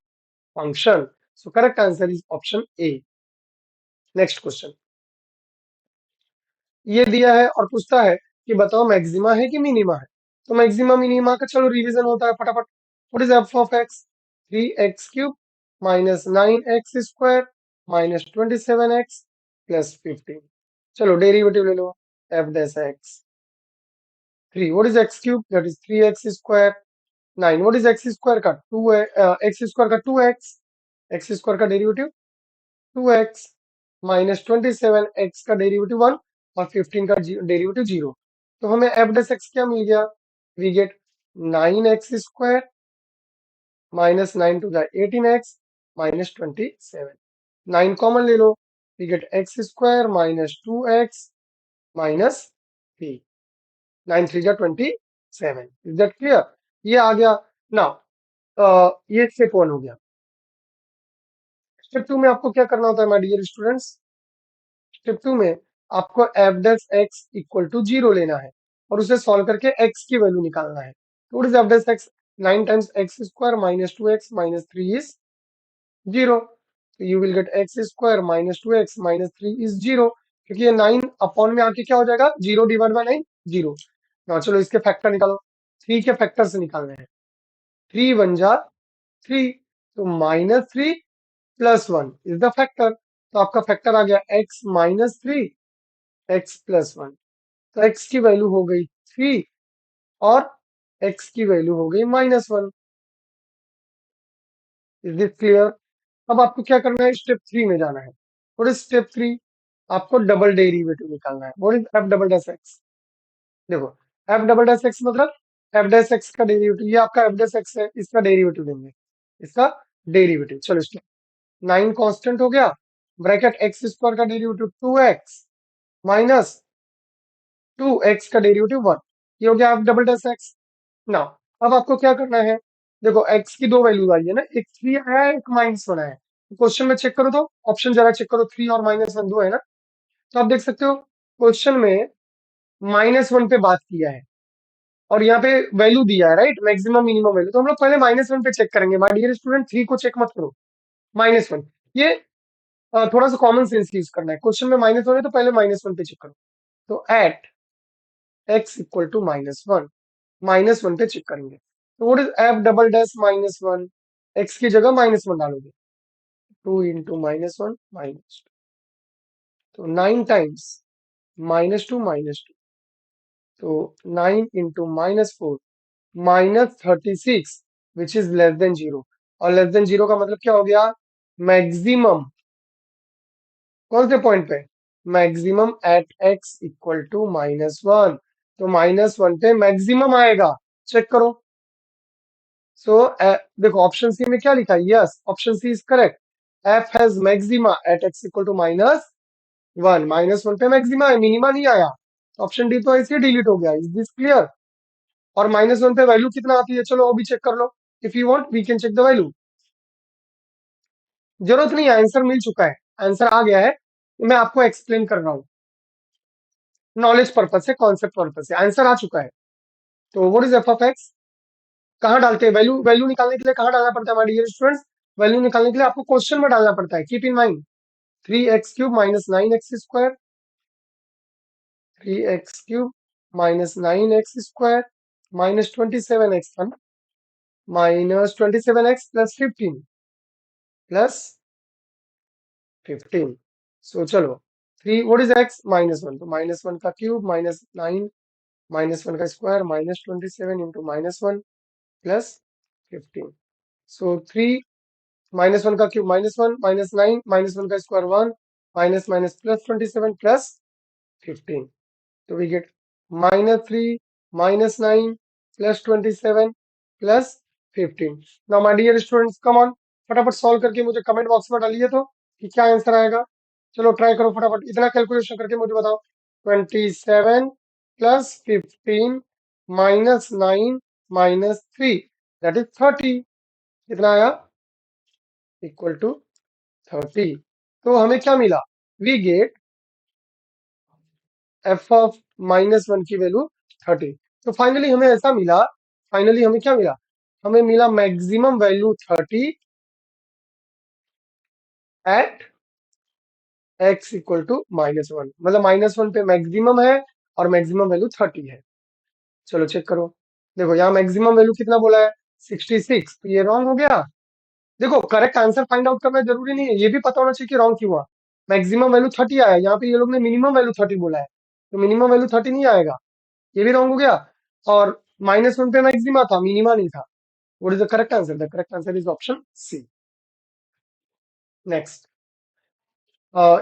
function. So correct answer is option A. Next question. ये दिया है और पूछता है कि बताओ maxima है कि मिनिमा है। तो मैक्सिमा मिनिमा का चलो रिवीजन होता है फटाफट। What is f of x? 3x³ minus 9x² minus 27x plus 15। चलो डेरिवेटिव ले लो। F dash x 3, what is x³ that is 3x²। 9, what is x² का 2 x² का 2x, x² का डेरिवेटिव 2x माइनस 27x का derivative 1 और 15 का derivative 0। तो हमें एफ डैश एक्स क्या मिल गया? We get 9x² minus 9 to the 18x minus 27। 9 common ले लो, we get x² minus 2x minus 3। 9 3 जा 27। Is that clear? ये आ गया। नाउ ये स्टेप 1 हो गया। स्टेप 2 में आपको क्या करना होता है माय डियर स्टूडेंट्स? स्टेप 2 में आपको f dash x equal to 0 लेना है और उसे सॉल्व करके x की वैल्यू निकालना है। तो what is f dash x? 9 times x² minus 2x minus 3 is 0। तो you will gate x² minus 2x minus 3 is 0, क्योंकि ये 9 अपॉन में आके क्या हो जाएगा? 0 डिवाइड बाय 9 0। ना चलो इसके फैक्टर निकालो। 3 के फैक्टर से निकालने हैं। 3 1 जा 3, तो minus 3 plus 1 is the factor. तो आपका फैक्टर आ गया x माइनस 3 x प्लस 1। तो x की वैल्यू हो गई 3 और x की वैल्यू हो गई -1। Is this clear? अब आपको क्या करना है? स्टेप 3 में जाना है। What is step 3? आपको डबल डेरिवेटिव निकालना है। What is F double dash x? देखो, एफ डबल डैश एक्स मतलब एफ डैश एक्स का डेरिवेटिव, ये आपका एफ डैश एक्स है, इसका डेरिवेटिव देंगे। इसका डेरिवेटिव चलो स्टेप 9 कांस्टेंट हो गया, ब्रैकेट x² का डेरिवेटिव 2x माइनस 2x का डेरिवेटिव 1। ये हो गया F double dash x. Now अब आपको क्या करना है? देखो x की दो वैल्यू आई है ना, एक 3 आया है, एक -1 आया है। क्वेश्चन में चेक करो तो ऑप्शन जरा चेक करो, 3 और -1 दो है ना। तो आप देख सकते हो क्वेश्चन में -1 पे बात किया है और यहाँ पे वैल्यू दिया है, राइट, मैक्सिमम मिनिमम वैल्यू, तो हम लोग पहले -1 पे चेक करेंगे। माय डियर स्टूडेंट, 3 को चेक मत करो, -1। ये थोड़ा सा कॉमन सेंस यूज करना है। क्वेश्चन में -1 है तो पहले -1 पे चेक करो। तो एट x इक्वल टू -1, -1 पे चेक करेंगे। तो what is f double dash -1? x की जगह -1 डालोगे, 2 इंटू -1 -2, तो 9 टाइम्स -2 -2, तो 9 into -4 -36, which is less than 0। और लेस देन 0 का मतलब क्या हो गया? मैक्सिमम। कौन से पॉइंट पे? Maximum at x equal to -1। तो -1 पे मैक्सिमम आएगा। चेक करो। सो देखो ऑप्शन सी में क्या लिखा है? Yes, option c is correct. F has maxima at x equal to -1। -1 पे मैक्सिमा है, मिनिमा नहीं आया। ऑप्शन डी तो ऐसे डिलीट हो गया। Is this clear? और -1 पे वैल्यू कितना आती है, चलो वो भी चेक कर लो। If you want we can check the value. जरूरत नहीं है, आंसर मिल चुका है, आंसर आ गया है। मैं आपको एक्सप्लेन कर रहा हूँ, नॉलेज पर्पज से, कॉन्सेप्ट पर्पज से आंसर आ चुका है। तो what is f of x? कहाँ डालते हैं वैल्यू? वैल्यू निकालने के लिए कहाँ डालना पड़ता है माय डियर स्टूडेंट्स? वैल्यू निकालने के लिए आपको क्वेश्चन में डालना पड़ता है। Keep in mind, 3x³ minus 9x² 3x³ minus 9x² -27x था ना, -27x प्लस 15 प्लस 15। सो चलो, 3 व्हाट इज x? -1, तो -1 का क्यूब -9 -1 का स्क्वायर -27 इंटू -1 प्लस 15। सो 3 -1 का क्यूब -1 -9 -1 का square 1 minus minus plus 27 plus 15। तो we get -3 -9 plus 27 plus 15। Now my dear students, come on, फटाफट सॉल्व करके मुझे कमेंट बॉक्स में डालिए तो कि क्या आंसर आएगा। चलो ट्राई करो फटाफट, इतना कैलकुलेशन करके मुझे बताओ। 27 प्लस 15 -9 -3, दैट इज 30। कितना आया? Equal to 30। तो हमें क्या मिला? वी गेट एफ ऑफ -1 की वैल्यू 30। तो फाइनली हमें ऐसा मिला, फाइनली हमें क्या मिला? हमें मिला maximum value 30 at x equal to -1। मतलब -1 पे मैक्सिमम है और मैक्सिमम वैल्यू 30 है। चलो चेक करो। देखो यहाँ मैक्सिमम वैल्यू कितना बोला है? 66। तो ये रॉन्ग हो गया। देखो करेक्ट आंसर फाइंड आउट करना जरूरी नहीं है, ये भी पता होना चाहिए कि रॉन्ग क्यों हुआ। मैक्सिमम वैल्यू 30 आया, यहाँ पे ये लोग ने मिनिमम वैल्यू 30 बोला है, तो मिनिमम वैल्यू 30 नहीं आएगा, ये भी रॉन्ग हो गया। और -1 पे मैक्सिमा था, मिनिमा नहीं था। What is the correct answer? The correct answer is option c. Next,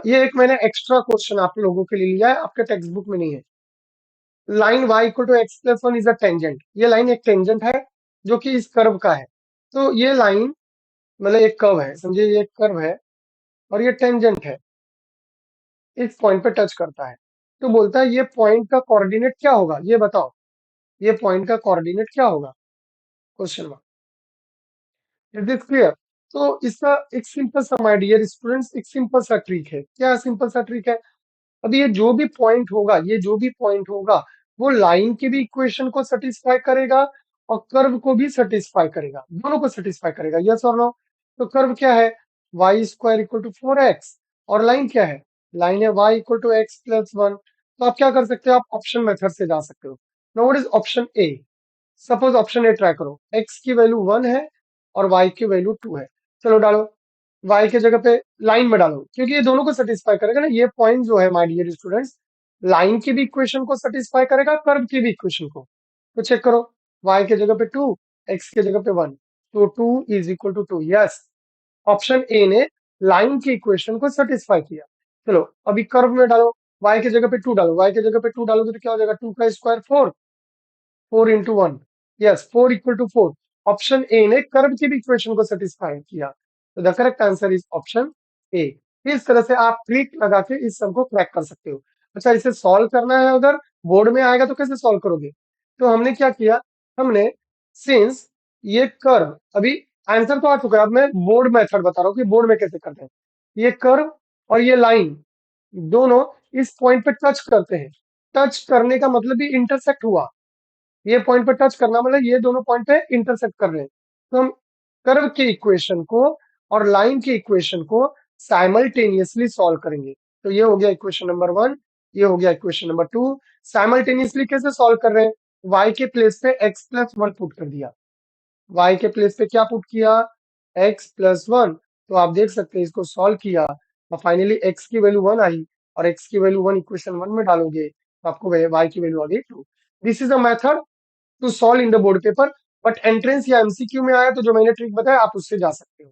ये एक मैंने एक्स्ट्रा क्वेश्चन आप लोगों के लिए लिया है, आपके टेक्स्ट बुक में नहीं है। Line y equal to x plus 1 is a tangent. ये लाइन एक टेंजेंट है जो कि इस कर्व का है। तो ये लाइन मतलब एक कर्व है, समझिए ये एक कर्व है और ये टेंजेंट है, इस पॉइंट पे टच करता है। तो बोलता है ये पॉइंट का कोऑर्डिनेट क्या होगा, ये बताओ, ये पॉइंट का कोऑर्डिनेट क्या होगा? Question mark. Is this clear? तो इसका एक सिंपल सा, माय डियर स्टूडेंट्स, एक सिंपल सा ट्रिक है। क्या सिंपल सा ट्रिक है? अब ये जो भी पॉइंट होगा, ये जो भी पॉइंट होगा, वो लाइन के भी इक्वेशन को सेटिस्फाई करेगा और कर्व को भी सेटिस्फाई करेगा, दोनों को सेटिस्फाई करेगा। यस और नो? तो कर्व क्या है? y² equal to 4x। और लाइन क्या है? लाइन है y equal to x plus 1। तो आप क्या कर सकते हो? आप ऑप्शन मेथड से जा सकते हो। Now what is option A? Suppose option A try करो, x की वैल्यू 1 है और y की वैल्यू 2 है। चलो डालो, y के जगह पे लाइन में डालो, क्योंकि ये दोनों को सेटिस्फाई करेगा ना। ये पॉइंट जो है माय डियर स्टूडेंट्स, लाइन की भी इक्वेशन को सेटिस्फाई करेगा, कर्व की भी इक्वेशन को। तो चेक करो, y के जगह पे 2, x के जगह पे 1, तो 2 is equal to 2। Yes, option a ने लाइन की इक्वेशन को सेटिस्फाई किया। चलो अभी कर्व में डालो, y के जगह पे 2 डालो, y के जगह पे 2 डालोगे तो क्या हो जाएगा? 2 का square 4, 4 into 1, yes 4 equal to 4। Option a ने कर्व की भी इक्वेशन को सेटिस्फाई किया। तो the correct answer is option a. इस तरह से आप ट्रिक लगा के इस सम को क्रैक कर सकते हो। अच्छा, इसे सॉल्व करना है, उधर बोर्ड में आएगा तो कैसे सॉल्व करोगे? तो हमने क्या किया, हमने सिंस ये कर्व, अभी आंसर तो आ चुका है, अब मैं बोर्ड मेथड बता रहा हूँ कि बोर्ड में कैसे करते हैं। ये कर्व और ये लाइन दोनों इस पॉइंट पे टच करते हैं, टच करने का मतलब भी इंटरसेक्ट हुआ, ये पॉइंट पे टच करना मतलब ये दोनों पॉइंट पे इंटरसेक्ट कर रहे हैं, तो हम कर्व के इक्वेशन को और लाइन के इक्वेशन को साइमल्टेनियसली सॉल्व करेंगे। तो ये हो गया इक्वेशन नंबर 1, ये हो गया इक्वेशन नंबर 2। साइमल्टेनियसली कैसे सॉल्व कर रहे हैं? y के प्लेस पे x प्लस 1 पुट कर दिया, y के प्लेस पे क्या पुट किया? x plus 1। तो आप देख सकते हैं इसको सॉल्व किया और फाइनली x की वैल्यू 1 आई, और x की वैल्यू 1 इक्वेशन 1 में डालोगे तो आपको y की वैल्यू आ गई 2। This is a method to solve in the board paper, but entrance या एमसीक्यू में आया तो जो मैंने ट्रिक बताया आप उससे जा सकते हो।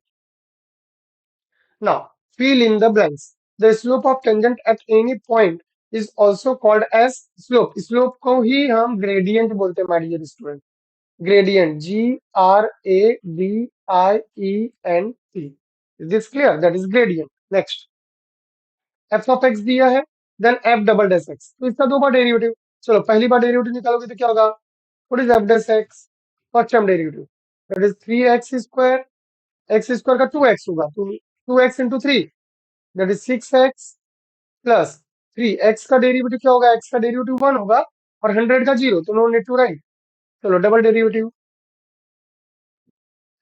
Now fill in the blanks. The slope of tangent at any point is also called as slope. Slope को ही हम ग्रेडियंट बोलते हैं my dear student. Gradient, GRADIENT। Is this clear? That is gradient. Next, f of x दिया है, then f double dash x, तो इसका दो बार डेरिवेटिव। चलो पहली बार डेरिवेटिव निकालोगे तो क्या होगा? What is f dash x? First term derivative, that is 3x square, x square का 2x होगा, तो 2x into 3, that is 6x plus 3x का डेरिवेटिव क्या होगा? x का डेरिवेटिव 1 होगा और 100 का 0, तो नो नीड टू राइट। चलो डबल डेरिवेटिव,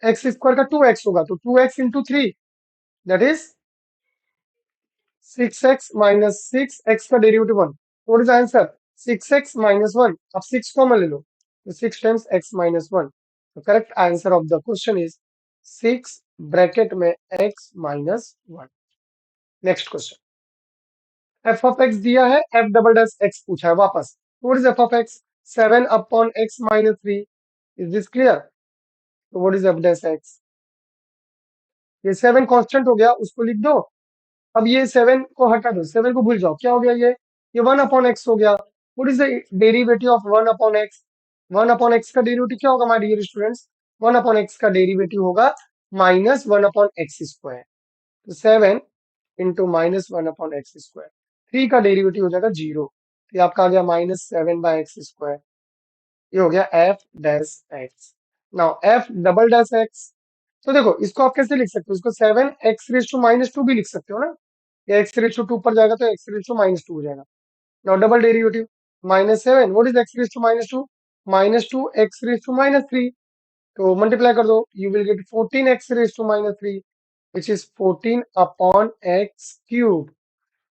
एक्स स्क्वायर का 2x होगा, तो 2x into 3, that is 6x minus 6x का derivative 1। What is answer? 6x minus 1। अब 6 कॉमन ले लो, तो 6 टाइम्स x माइनस 1। तो correct answer of the question is 6 bracket में x minus 1। Next question, f of x दिया है, f double dash x पूछा है वापस। What is f of x? 7 upon x minus 3। Is this clear? तो what is f dash x? ये 7 constant हो गया, उसको लिख दो। अब ये 7 को हटा दो, 7 को भूल जाओ, क्या हो गया ये 1 अपॉन एक्स हो गया। What is the derivative of 1 upon x? 1 upon x का डेरिवेटिव क्या होगा my dear students? 1 upon x का डेरिवेटिव होगा माइनस 1 अपॉन एक्स स्क्वायर। तो 7 into minus 1 upon x square, 3 का डेरिवेटिव हो जाएगा 0, तो ये आपका आ गया माइनस 7 बाय एक्स स्क्वायर। ये हो गया F dash x. Now F double dash x, तो देखो इसको आप कैसे लिख सकते हो? इसको 7 एक्स रेज टू माइनस 2 भी लिख सकते हो ना, या एक्स रेज टू 2 पर जाएगा तो एक्स रेज टू माइनस 2 हो जाएगा। Now double derivative, minus 7, what is x raise to minus 2? Minus 2 x raise to minus 3, तो मल्टीप्लाई कर दो, you will get 14 x raise to minus 3, which is 14 upon x cube.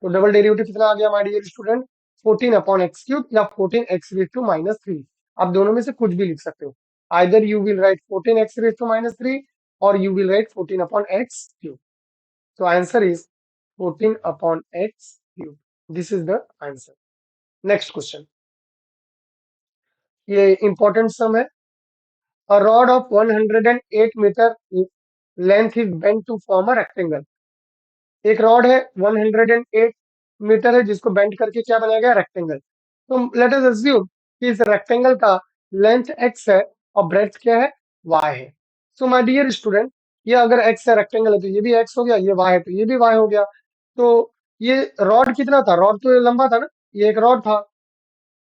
तो double derivative कितना आ गया my dear student? 14 upon x cube या 14 x raise to minus 3। आप दोनों में से कुछ भी लिख सकते हो, either you will write 14 x raise to minus 3 और you will write 14 upon x cube. तो answer is 14 upon x cube. This is the answer. Next question. ये important sum है. A rod of 108 meter length is bent to form a rectangle. एक rod है 108 metre है जिसको bend करके क्या बनाया गया? रेक्टेंगल। तो लेट अस अज्यूम कि इस रेक्टेंगल का लेंथ x है और ब्रेड्थ क्या है? y है। सो माय डियर स्टूडेंट, ये अगर x है, रेक्टेंगल है, तो ये भी x हो गया, ये y है तो ये भी y हो गया। तो ये रॉड कितना था? रॉड तो ये लंबा था ना, ये एक रॉड था,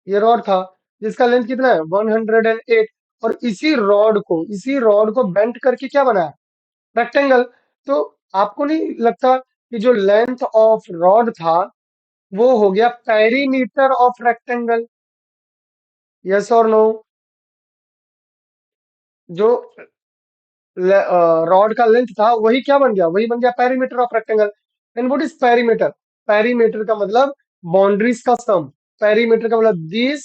ये रॉड था जिसका लेंथ कितना है? 108, और इसी रॉड को बेंड करके क्या बनाया? रेक्टेंगल। तो आपको नहीं लगता कि जो लेंथ ऑफ रॉड था वो हो गया पेरीमीटर ऑफ रेक्टेंगल? यस और नो? जो रॉड का लेंथ था वही क्या बन गया? वही बन गया perimeter of rectangle. And what is perimeter? Perimeter का मतलब बाउंड्रीज का सम। पेरीमीटर का मतलब this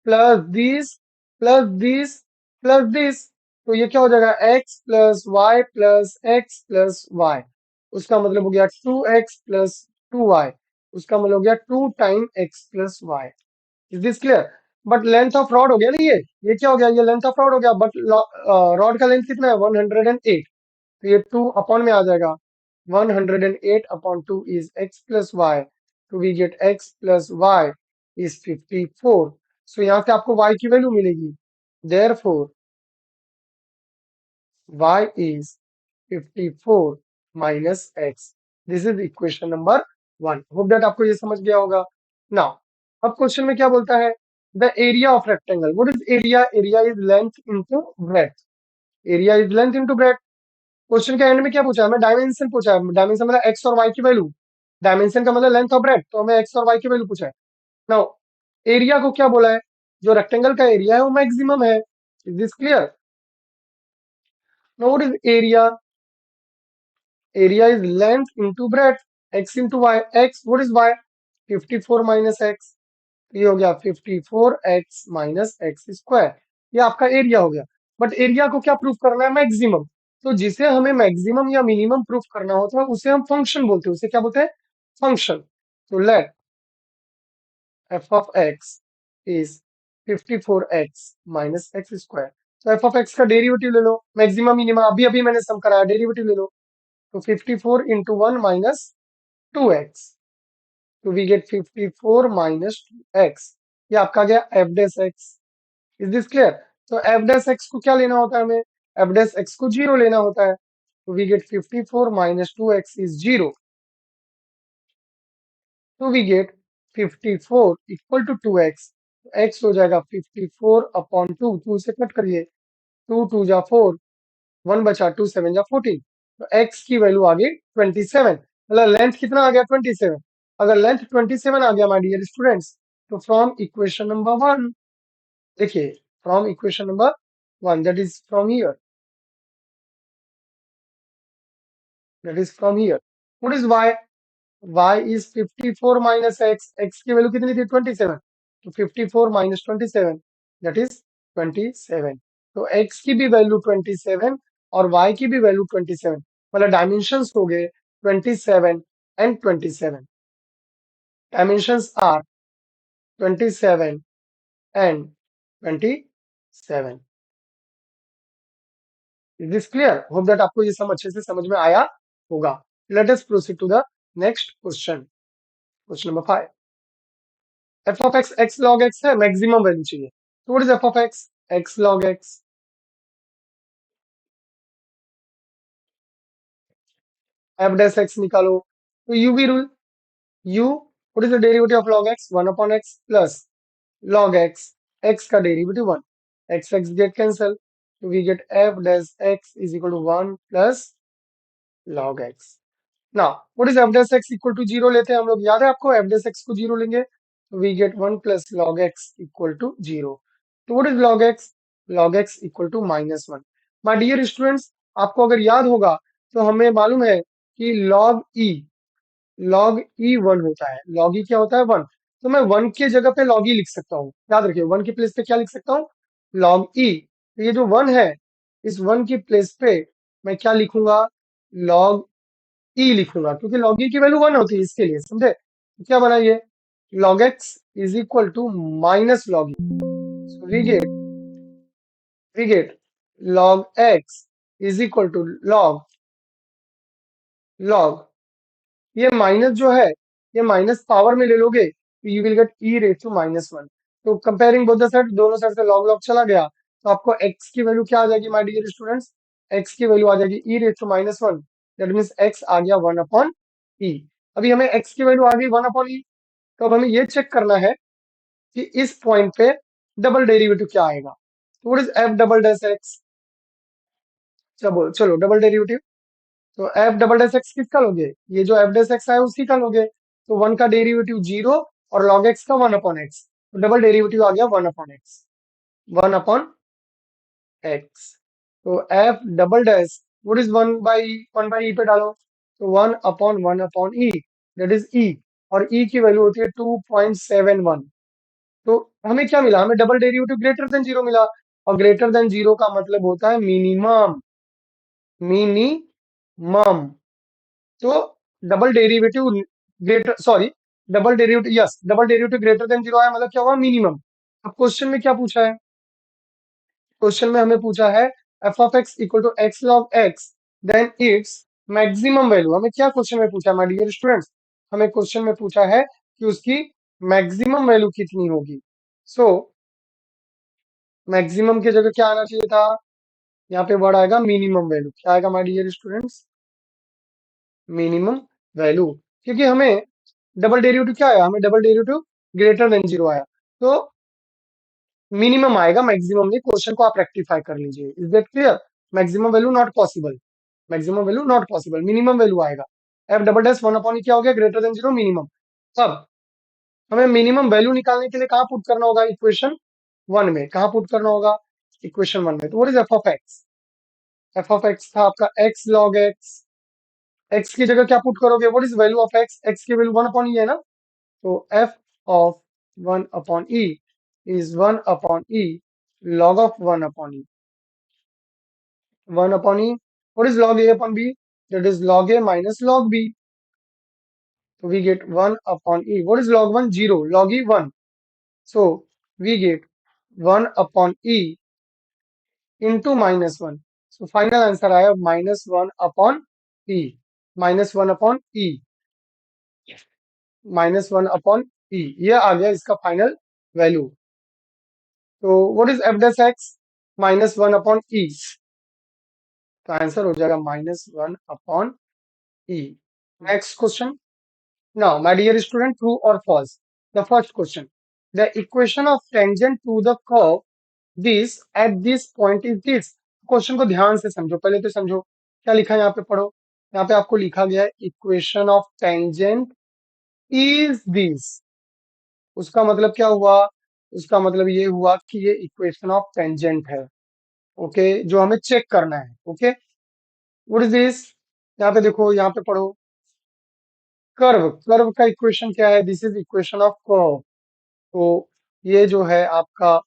plus this plus this plus this, तो ये क्या हो जाएगा? X plus y plus x plus y, उसका मतलब हो गया 2x प्लस 2y, उसका मतलब हो गया 2 time x plus y. Is this clear? But length of rod हो गया ना ये क्या हो गया? ये लेंथ ऑफ रॉड हो गया, बट रॉड का लेंथ कितना है? 108, तो ये 2 अपॉन में आ जाएगा। 108 upon 2 is x plus y, तो we get x plus y is 54। सो यहाँ से आपको y की वैल्यू मिलेगी, therefore y is 54 minus x. This is equation number 1. Hope that आपको ये समझ गया होगा। Now, अब क्वेश्चन में क्या बोलता है? The area of rectangle. What is area? Area is length into breadth. Area is length into breadth. Question के एंड में क्या पूछा है? हमें डायमेंशन पूछा है। डायमेंशन मतलब x और y की वैल्यू। डायमेंशन का मतलब लेंथ और ब्रेथ, तो हमें एक्स और वाई की वैल्यू पूछा है। नाउ एरिया को क्या बोला है, जो रेक्टेंगल का एरिया है वो मैक्सिमम है। Is this clear? Now what is area? Area is length into breadth, x into y. X, what is y? 54 minus x. ये हो गया 54x माइनस एक्स स्क्वायर। ये आपका एरिया हो गया। बट एरिया को क्या प्रूफ करना है? मैक्सिमम। तो जिसे हमें मैक्सिमम या मिनिमम प्रूफ करना होता है उसे हम फंक्शन बोलते हैं। उसे क्या बोलते हैं? फंक्शन। तो let f of x is 54x minus x square. तो f of x का डेरिवेटिव ले लो, मैक्सिमम मिनिमम अभी अभी मैंने सम कराया, डेरिवेटिव ले लो। तो 54 इंटू वन माइनस 2x, तो वी गेट 54 माइनस 2x। ये आपका गया f dash x। Is this clear? तो एफ डैश एक्स को क्या लेना होता है हमें? एफ डैश एक्स को जीरो लेना होता है। तो we get 54 minus 2x is zero. तो we get 54 equal to 2x। X हो जाएगा 54 अपॉन 2, 2 से कट करिए, 2 2 जा 4, 1 बचा, 2 7 जा 14। तो x की वैल्यू आ गई 27। मतलब लेंथ कितना आ गया? 27। अगर लेंथ 27 आ गया माय डियर स्टूडेंट्स, तो फ्रॉम इक्वेशन नंबर 1, देखिए, from equation number 1, that is from here, that is from here. What is y? Y is 54 minus x. X की वैल्यू कितनी थी? 27। तो 54 minus 27, that is 27। तो x की भी वैल्यू 27 और y की भी वैल्यू 27। मतलब डायमेंशंस हो गए 27 and 27। Dimensions are 27 and 27। Is this clear? Hope that आपको ये सम अच्छे से समझ में आया होगा। Let us proceed to the next question. Question number 5। F of x x log x है, मैक्सिमम वैल्यू चाहिए। तो what is f of x? X log x. F dash x निकालो, तो u v rule. U, what is the derivative of log x? 1 upon x plus log x, x का derivative 1। X x get cancel, तो we get f dash x is equal to 1 plus log x. Now what is f dash x equal to zero लेते हैं हम लोग, याद है आपको? F dash x को जीरो लेंगे तो we get 1 plus log x equal to zero. तो what is log x? Log x equal to -1। My dear students, आपको अगर याद होगा तो हमें मालूम है कि लॉग ई 1 होता है। लॉग ई क्या होता है? 1। तो मैं 1 की जगह पे लॉग ई लिख सकता हूँ। याद रखिए, 1 की प्लेस पे क्या लिख सकता हूँ? लॉग ई। तो ये जो 1 है, इस 1 की प्लेस पे मैं क्या लिखूंगा? लॉग ई लिखूंगा, क्योंकि लॉग ई की वैल्यू 1 होती है, इसके लिए, समझे? तो क्या बना ये? Log x is equal to minus log e. So we get log x is equal to log, ये माइनस जो है, ये माइनस पावर में ले लोगे तो you will get e raise to -1। तो कंपेयरिंग बोथ द साइड, दोनों साइड से लॉग लॉग चला गया, तो आपको x की वैल्यू क्या आ जाएगी माय डियर स्टूडेंट्स? x की वैल्यू आ जाएगी e raise to -1। That means x आ गया 1 अपॉन ई। अभी हमें x की वैल्यू आ गई 1 अपॉन ई, तो अब हमें ये चेक करना है कि इस पॉइंट पे डबल डेरिवेटिव क्या आएगा। तो what is F double dash x? चलो चलो, डबल डेरिवेटिव। तो एफ डबल डैश एक्स किसका लोगे? ये जो एफ डैश एक्स है उसी का लोगे। तो 1 का डेरिवेटिव 0 और लॉग एक्स का 1 अपॉन एक्स। तो डबल डेरिवेटिव आ गया 1 अपॉन एक्स, 1 अपॉन एक्स। तो f double dash, what is 1 by e पे डालो, तो 1 upon e, that is e. और ई की वैल्यू होती है 2.71। तो हमें क्या मिला? हमें double derivative greater than zero मिला। और ग्रेटर देन जीरो का मतलब होता है मिनिमम। मिनिमम। तो double derivative greater, sorry, double derivative, yes, double derivative greater than zero है, मतलब क्या हुआ? मिनिमम। अब क्वेश्चन में क्या पूछा है? क्वेश्चन में हमें पूछा है f of x equal to x log x, then its maximum value. हमें क्या क्वेश्चन में पूछा माय डियर स्टूडेंट्स? हमें क्वेश्चन में पूछा है कि उसकी मैक्सिमम वैल्यू कितनी होगी। सो मैक्सिमम की जगह क्या आना चाहिए था? यहाँ पे वर्ड आएगा मिनिमम वैल्यू। क्या आएगा my dear students? Minimum value. क्योंकि हमें डबल डेरिवेटिव क्या आया? हमें double derivative greater than zero आया, तो मिनिमम आएगा, मैक्सिमम नहीं। क्वेश्चन को आप रेक्टिफाई कर लीजिए। Is that clear? Maximum value not possible, maximum value not possible, minimum value आएगा। एफ डबल डैश 1/e क्या हो गया, ग्रेटर देन 0 मिनिमम। अब हमें मिनिमम वैल्यू निकालने के लिए कहाँ पुट करना होगा, इक्वेशन 1 में। कहाँ पुट करना होगा, इक्वेशन 1 में। तो what is f of x, F of x था आपका एक्स लॉग एक्स। एक्स की जगह क्या पुट करोगे, what is value of x, x की वैल्यू 1/e है ना। तो F of 1/e is 1/e log of 1/e, 1/e, what is log a upon b, that is log a minus log b. So we get 1/e, what is log 1, 0, log e 1. So we get 1/e into -1. So final answer आया -1/e, -1/e, -1/e, ये आ गया इसका final value. तो what is f dash x, -1/e, तो answer हो जाएगा -1/e। Next question. Now, my dear student, true or false? The first question. The equation of tangent to the curve this at this point is this. Question को ध्यान से समझो, पहले तो समझो क्या लिखा है यहाँ पे, पढ़ो। यहाँ पे आपको लिखा गया है equation of tangent is this. उसका मतलब क्या हुआ, उसका मतलब ये हुआ कि ये इक्वेशन ऑफ टेंजेंट है। ओके, जो हमें चेक करना है। ओके, व्हाट इज दिस, यहाँ पे देखो, यहाँ पे पढ़ो। कर्व, कर्व का इक्वेशन क्या है, this is equation of curve. तो ये जो है आपका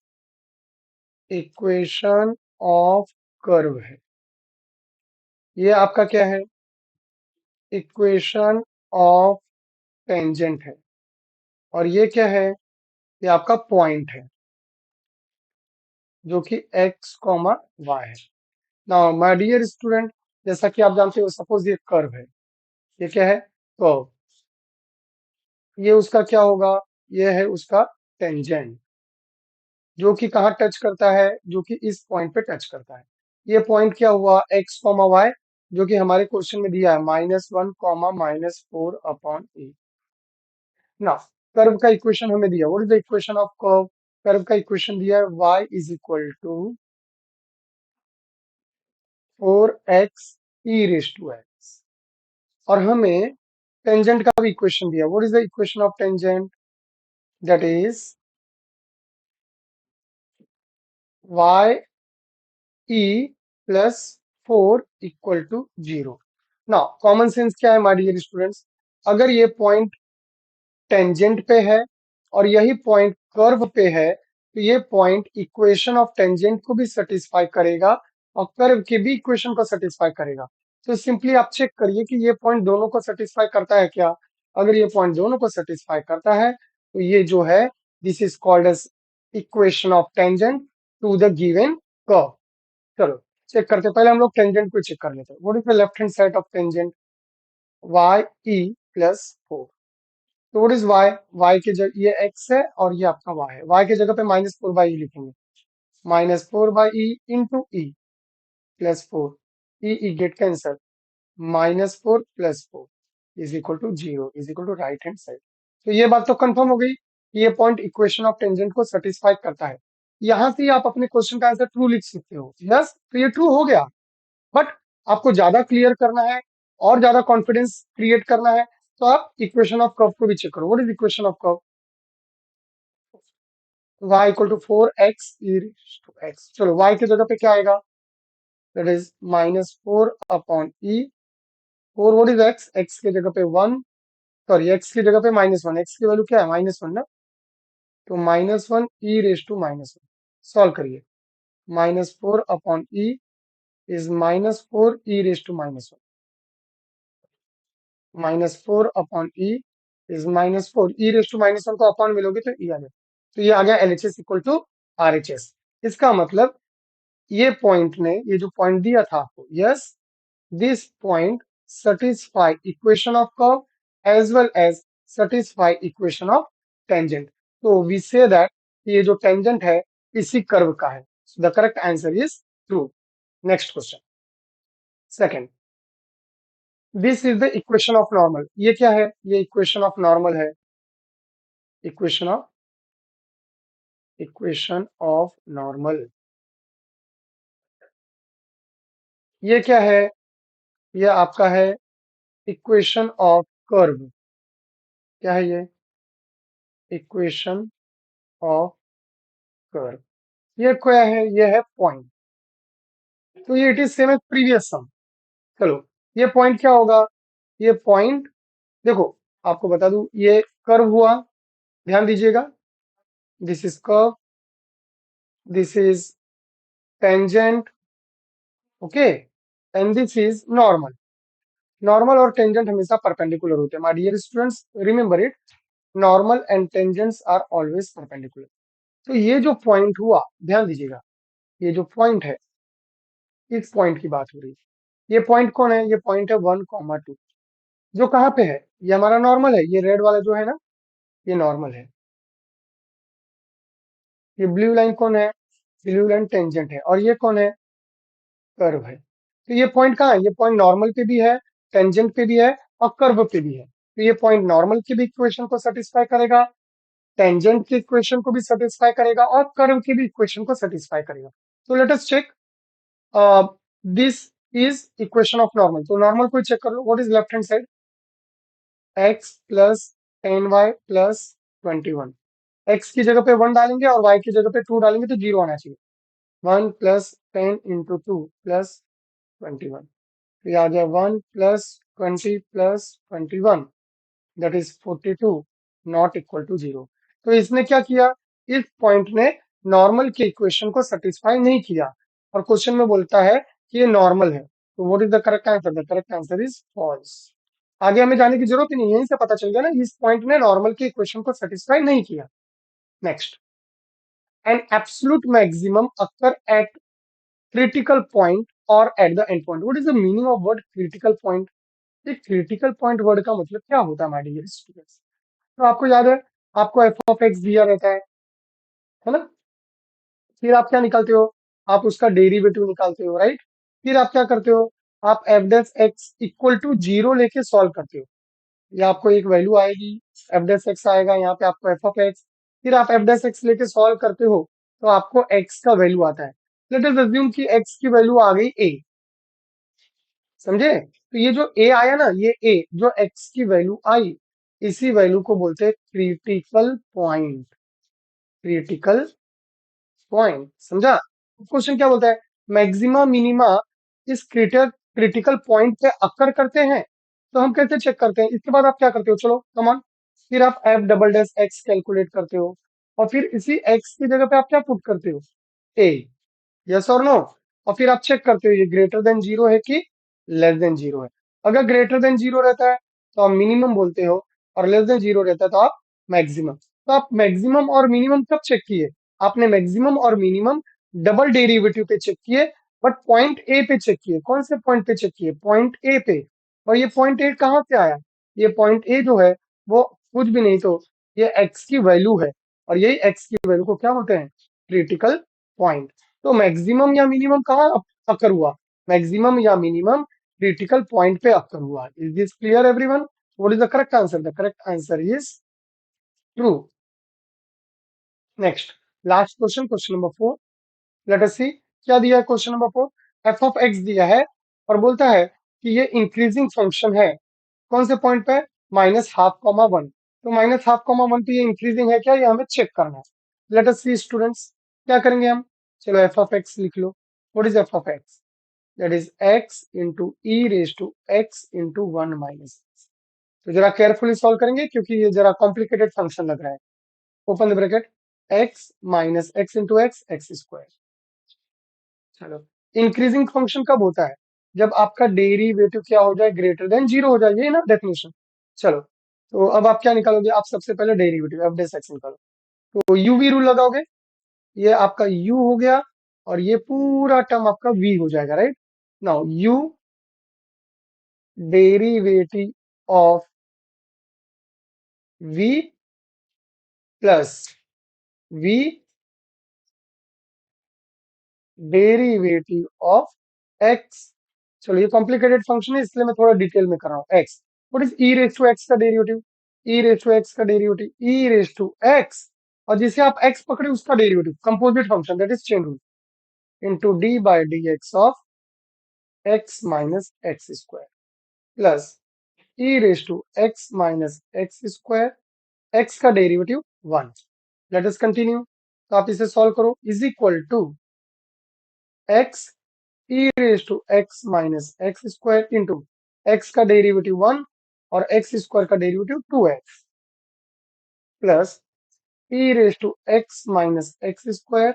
इक्वेशन ऑफ कर्व है। ये आपका क्या है, इक्वेशन ऑफ टेंजेंट है। और ये क्या है, ये आपका पॉइंट है जो कि x, y है। नाउ माय डियर स्टूडेंट, जैसा कि आप जानते हो, सपोज ये कर्व है, ये क्या है, कर्व। ये उसका क्या होगा, ये है उसका टेंजेंट, जो कि कहाँ टच करता है, जो कि इस पॉइंट पे टच करता है। ये पॉइंट क्या हुआ, x, y, जो कि हमारे क्वेश्चन में दिया है -1, -4/e। ना, कर्व का इक्वेशन हमें दिया, what is the equation of curve, curve का इक्वेशन दिया है y is equal to 4x e⁻x, और हमें टेंजेंट का भी इक्वेशन दिया, what is the equation of tangent, that is y e plus 4 equal to 0। ना, कॉमन सेंस क्या है माय डियर स्टूडेंट्स, अगर ये पॉइंट टेंजेंट पे है और यही पॉइंट कर्व पे है, तो ये पॉइंट इक्वेशन ऑफ टेंजेंट को भी सेटिस्फाई करेगा और कर्व के भी इक्वेशन को सेटिस्फाई करेगा। तो सिंपली आप चेक करिए कि ये पॉइंट दोनों को सेटिस्फाई करता है क्या। अगर ये पॉइंट दोनों को सेटिस्फाई करता है, तो ये जो है, this is called as equation of tangent to the given curve. चलो चेक करते हैं। पहले हम लोग टेंजेंट को चेक कर लेते हैं। What is the left hand side of tangent, y e plus 4। तो व्हाट इज y, y की जगह ये x है और ये आपका y है, y की जगह पे -4/e लिखेंगे, -4/e into e plus 4, e get cancel, -4 plus 4 is equal to 0, is equal to right hand side. तो ये बात तो कंफर्म हो गई कि ये पॉइंट इक्वेशन ऑफ टेंजेंट को सेटिस्फाई करता है। यहां से ही आप अपने क्वेश्चन का आंसर ट्रू लिख सकते हो। यस, तो ये ट्रू हो गया। बट आपको ज्यादा क्लियर करना है और ज्यादा कॉन्फिडेंस क्रिएट करना है, तो आप इक्वेशन ऑफ कर्व को भी चेक करो। What is equation of curve, y equal to 4x e⁻x। चलो y की जगह पे क्या आएगा, that is -4/e। 4 what is x, x की जगह पे 1, सॉरी x की जगह पे -1, x की वैल्यू क्या है, -1 ना। तो -1e⁻1, सॉल्व करिए। -4/e is -4e⁻1, -4/e is -4, e⁻1 को अपॉन मिलोगे तो e आ जाएगा। तो ये आ गया LHS इक्वल टू RHS। इसका मतलब ये पॉइंट ने, ये जो पॉइंट दिया था आपको, yes, this point satisfy equation of curve as well as satisfy equation of tangent. तो we say that ये जो टेंजेंट है इसी कर्व का है। The correct answer is true. Next question, second, this is the equation of normal. ये क्या है, ये इक्वेशन ऑफ नॉर्मल है, इक्वेशन ऑफ नॉर्मल। ये क्या है, ये आपका है इक्वेशन ऑफ कर्व। क्या है ये? Equation of curve. ये क्या है? ये है पॉइंट। तो ये it is same as previous sum. चलो, ये पॉइंट क्या होगा? ये पॉइंट, देखो आपको बता दूं, ये कर्व हुआ, ध्यान दीजिएगा। This is curve, this is tangent, okay, and this is normal. Normal और टेंजेंट हमेशा परपेंडिकुलर होते हैं, my dear students, remember it. Normal and tangents are always perpendicular. तो ये जो पॉइंट हुआ, ध्यान दीजिएगा, ये जो पॉइंट है, इस पॉइंट की बात हो रही है। ये पॉइंट कौन है? ये पॉइंट है 1,2, जो कहाँ पे है? ये हमारा नॉर्मल है। ये रेड वाला जो है ना, ये नॉर्मल है। ये ब्लू लाइन कौन है? ब्लू लाइन टेंजेंट है। और ये कौन है? कर्व है। तो ये पॉइंट कहाँ है? ये पॉइंट नॉर्मल पे भी है, टेंजेंट पे भी है, और कर्व पे भी है। तो ये पॉइंट नॉर्मल की भी इक्वेशन को सेटिस्फाई करेगा, टेंजेंट की इक्वेशन को भी सेटिस्फाई करेगा, और कर्व की भी इक्वेशन को सेटिस्फाई करेगा। तो let us check this is equation of normal. तो नॉर्मल को चेक कर लो। What is left hand side? x plus 10y plus 21। x की जगह पे 1 डालेंगे और y की जगह पे 2 डालेंगे तो 0 आना चाहिए। 1 प्लस 10 इंटू 2 प्लस 21। तो ये आ गया 1 plus 20 plus 21, that is 42, not equal to 0। तो इसने क्या किया? इस पॉइंट ने नॉर्मल के इक्वेशन को सेटिस्फाई नहीं किया, और क्वेश्चन में बोलता है कि ये नॉर्मल है। तो what is the correct answer? The correct answer is false. आगे हमें जाने की जरूरत ही नहीं है, यहीं से पता चल गया ना, इस पॉइंट ने नॉर्मल के इक्वेशन को सेटिस्फाई नहीं किया। Next, an absolute maximum occur at critical point और at the end point. What is the meaning of word critical point? ये क्रिटिकल पॉइंट वर्ड का मतलब क्या होता है, माय डियर स्टूडेंट्स? तो आपको याद है, आपको एफ ऑफ एक्स दिया रहता है ना? फिर आप क्या निकालते हो? आप उसका डेरिवेटिव निकालते हो, राइट? फिर आप क्या करते हो? आप f dash x equal to 0 लेके सॉल्व करते हो। या आपको एक वैल्यू आएगी, एफ डेस एक्स आएगा, यहाँ पे आपको एफ ऑफ एक्स, फिर आप एफ डेस एक्स लेके सॉल्व करते हो, तो आपको एक्स का वैल्यू आता है। लेट अस अज्यूम कि एक्स की वैल्यू आ गई ए, समझे? तो ये जो ए आया ना, ये ए जो एक्स की वैल्यू आई, इसी वैल्यू को बोलते हैं क्रिटिकल पॉइंट। क्रिटिकल पॉइंट, समझा? क्वेश्चन क्या बोलता है? मैक्सिमा मिनिमा इस क्रिटिकल पॉइंट पे अकर करते हैं, तो हम कैसे चेक करते हैं? इसके बाद आप क्या करते हो? चलो कम ऑन, फिर आप F double dash x calculate करते हो, और फिर इसी एक्स की जगह पे आप क्या पुट करते हो? ए। यस और नो? और फिर आप चेक करते हो ये ग्रेटर देन 0 है कि लेस देन 0 है। अगर ग्रेटर देन 0 रहता है तो आप मिनिमम बोलते हो, और लेस देन 0 रहता है तो आप मैक्सिमम। तो आप मैक्सिमम और मिनिमम कब चेक किए? आपने मैक्सिमम और मिनिमम डबल डेरिवेटिव पे चेक किए, बट पॉइंट ए पे चेक किए। कौन से पॉइंट पे चेक किए? पॉइंट ए पे। और ये पॉइंट ए कहाँ से आया? ये पॉइंट ए जो है वो कुछ भी नहीं, तो ये एक्स की वैल्यू है, और यही एक्स की वैल्यू को क्या बोलते हैं? Critical point. तो मैक्सिमम या मिनिमम कहाँ अकर हुआ? मैक्सिमम या मिनिमम क्रिटिकल पॉइंट पे अकर हुआ। Is this clear everyone? What is the correct answer? The correct answer is true. Next, last question, question number 4। Let us see क्या दिया है। Question number 4, f of x दिया है, और बोलता है कि ये इंक्रीजिंग फंक्शन है। कौन से पॉइंट पे? -1/2, 1। तो -1/2, 1 पे ये इंक्रीजिंग है क्या? ये हमें चेक करना है। लेट अस सी स्टूडेंट्स, क्या करेंगे हम? चलो एफ ऑफ एक्स लिख लो। What is f of x? That is x into e raise to x into 1 - x. तो जरा केयरफुली सॉल्व करेंगे, क्योंकि ये जरा कॉम्प्लिकेटेड फंक्शन लग रहा है। Open the bracket, x minus x into x, x square. चलो, इंक्रीजिंग फंक्शन कब होता है? जब आपका डेरिवेटिव क्या हो जाए? ग्रेटर देन 0 हो जाए, ये ना डेफिनेशन। चलो, तो अब आप क्या निकालोगे? आप सबसे पहले डेरिवेटिव एफ डेस एक्स निकालो। तो यू वी रूल लगाओगे, ये आपका u हो गया, और ये पूरा टर्म आपका v हो जाएगा, right? Now u derivative of v plus v derivative of x। चलो, ये कॉम्प्लिकेटेड फंक्शन है, इसलिए मैं थोड़ा डिटेल में कर रहा हूँ। x, what is e raise to x का derivative? E raise to x का derivative e raise to x, और जिसे आप x पकड़े उसका derivative, composite function, that is chain rule, into d by D x of x minus x square, plus e raise to x minus x square, x का derivative 1। Let us continue. तो आप इसे solve करो, is equal to x E raise to x minus x square into x का derivative 1 और x square का derivative 2x plus e raise to x minus x square.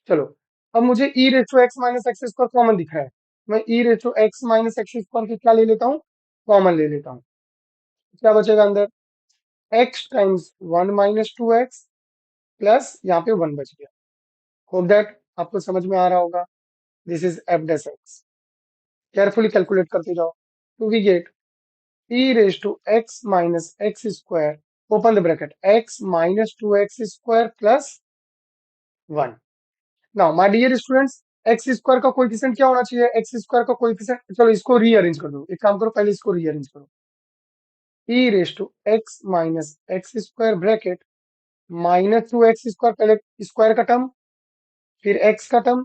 चलो, अब मुझे e raise to x minus x square common दिख रहा है। मैं e raise to x minus x square की क्या ले लेता हूँ, कॉमन ले लेता हूँ। क्या बचेगा अंदर, एक्स टाइम्स 1 - 2x प्लस यहाँ पे 1 बच गया। होप दैट आपको समझ में आ रहा होगा। This is f dash x. Carefully calculate करते जाओ। To we get e raise to x minus x square, open the bracket, x minus 2x square plus 1। Now my dear students, x square का coefficient क्या होना चाहिए, x square का coefficient, चलो इसको rearrange कर दो। एक काम करो, पहले इसको रीअरेंज करो। E raise to x minus x square bracket minus 2x square, पहले स्क्वायर का टर्म, फिर एक्स का टर्म,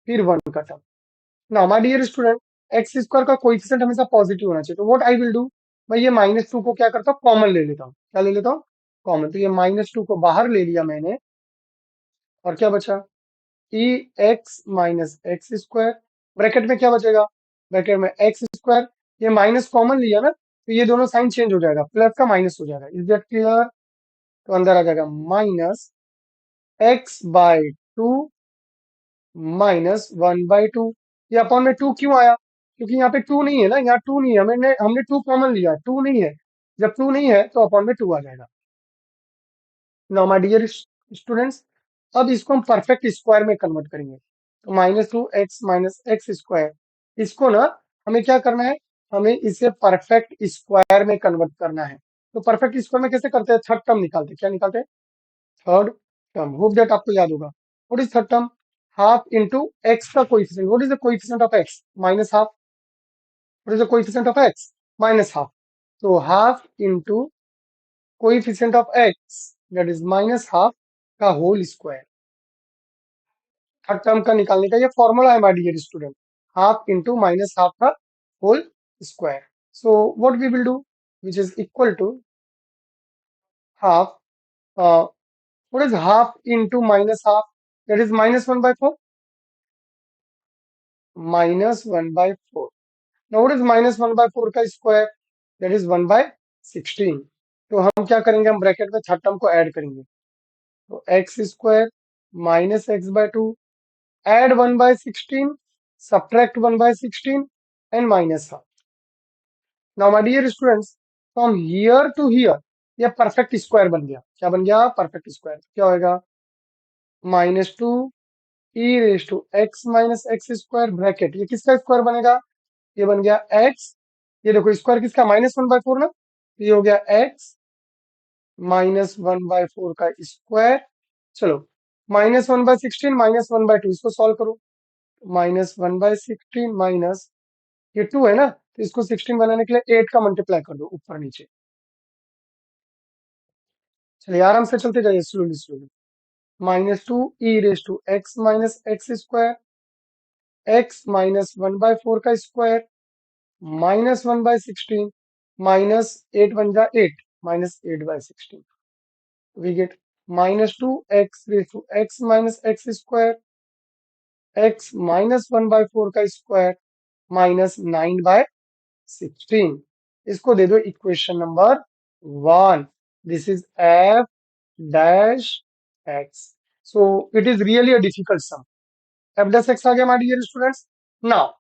फिर 1 का term. Now my dear student, x square का कोएफिशिएंट हमेशा पॉजिटिव होना चाहिए। तो व्हाट आई विल डू, मैं ये -2 को क्या करता हूँ, कॉमन ले लेता हूँ। क्या ले लेता हूँ, कॉमन। तो ये -2 को बाहर ले लिया मैंने, और क्या बचा, e x minus x square, bracket में क्या बचेगा, ब्रैकेट में एक्स स्क्वायर, ये माइनस कॉमन लिया ना, तो ये दोनों साइन चेंज हो जाएगा, प्लस का माइनस हो जाएगा। Is that clear. तो अंदर आ जाएगा माइनस एक्स बाय 2 माइनस 1/2। ये अपॉन में 2 क्यों आया, क्योंकि यहाँ पे 2 नहीं है ना, यहाँ 2 नहीं है, हमने 2 कॉमन लिया, 2 नहीं है। जब 2 नहीं है तो अपॉन में 2 आ जाएगा। नाउ माय डियर स्टूडेंट्स, अब इसको हम परफेक्ट स्क्वायर में कन्वर्ट करेंगे। तो -2x माइनस एक्स स्क्वायर, इसको ना हमें क्या करना है, हमें इसे परफेक्ट स्क्वायर में कन्वर्ट करना है। तो परफेक्ट स्क्वायर में कैसे करते हैं, थर्ड टर्म निकालते हैं। क्या निकालते हैं, थर्ड टर्म। होप दैट आपको याद होगा। What is third term, half into x का coefficient. What is the coefficient of x, minus half. What is the coefficient of x, minus half. तो half into coefficient of x, that is minus half का whole square. हर term का निकालने का ये formula है my dear student, half into minus half का whole square. So what we will do, which is equal to half, what is half into minus half, that is -1/4, -1/4। Now what is -1/4 का square, that is 1/16। तो हम क्या करेंगे, हम bracket में third term को add करेंगे। तो x square minus x/2, add 1/16, subtract 1/16 and minus half. Now my dear students, from here to here ये परफेक्ट स्क्वायर बन गया। क्या बन गया, परफेक्ट स्क्वायर। क्या होगा, -2 e raise to x minus x square bracket, ये किसका स्क्वायर बनेगा, ये बन गया एक्स। ये देखो स्क्वायर किसका, -1/4 ना, तो ये हो गया एक्स -1/4 का स्क्वायर। चलो, -1/16 -1/2, इसको सॉल्व करो। -1/16 माइनस, ये 2 है ना, तो इसको 16 बनाने के लिए 8 का मल्टीप्लाई कर दो ऊपर नीचे। चलिए आराम से चलते जाइए, slowly slowly. -2 e raise to x minus x square, x -1/4 का स्क्वायर, -1/16 माइनस 8 बन जा 8, -8/16। We get -2 x raise to x minus x square, x -1/4 का स्क्वायर, -9/16। इसको दे दो equation number 1। This is f dash x. So it is really a difficult sum. F dash x आ गया my dear students. Now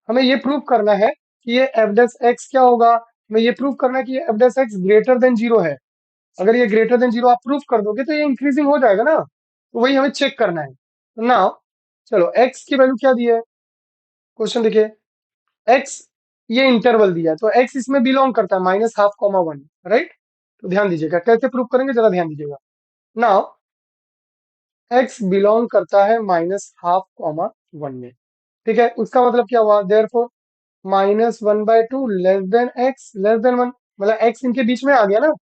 हमें ये prove करना है कि ये एफ डैश एक्स क्या होगा, हमें ये प्रूव करना है कि ये F dash x greater then 0 है। अगर ये ग्रेटर देन 0 आप प्रूव कर दोगे तो ये इंक्रीजिंग हो जाएगा ना, तो वही हमें चेक करना है। तो नाउ चलो, एक्स की वैल्यू क्या दी है, क्वेश्चन देखिए। एक्स ये इंटरवल दिया है, तो एक्स इसमें बिलोंग करता है -1/2, राइट। तो ध्यान दीजिएगा कैसे प्रूव करेंगे, जरा ध्यान दीजिएगा। नाउ एक्स बिलोंग करता है -1/2 में, ठीक है। उसका मतलब क्या हुआ, therefore -1/2 less than x less than 1, मतलब एक्स इनके बीच में आ गया ना,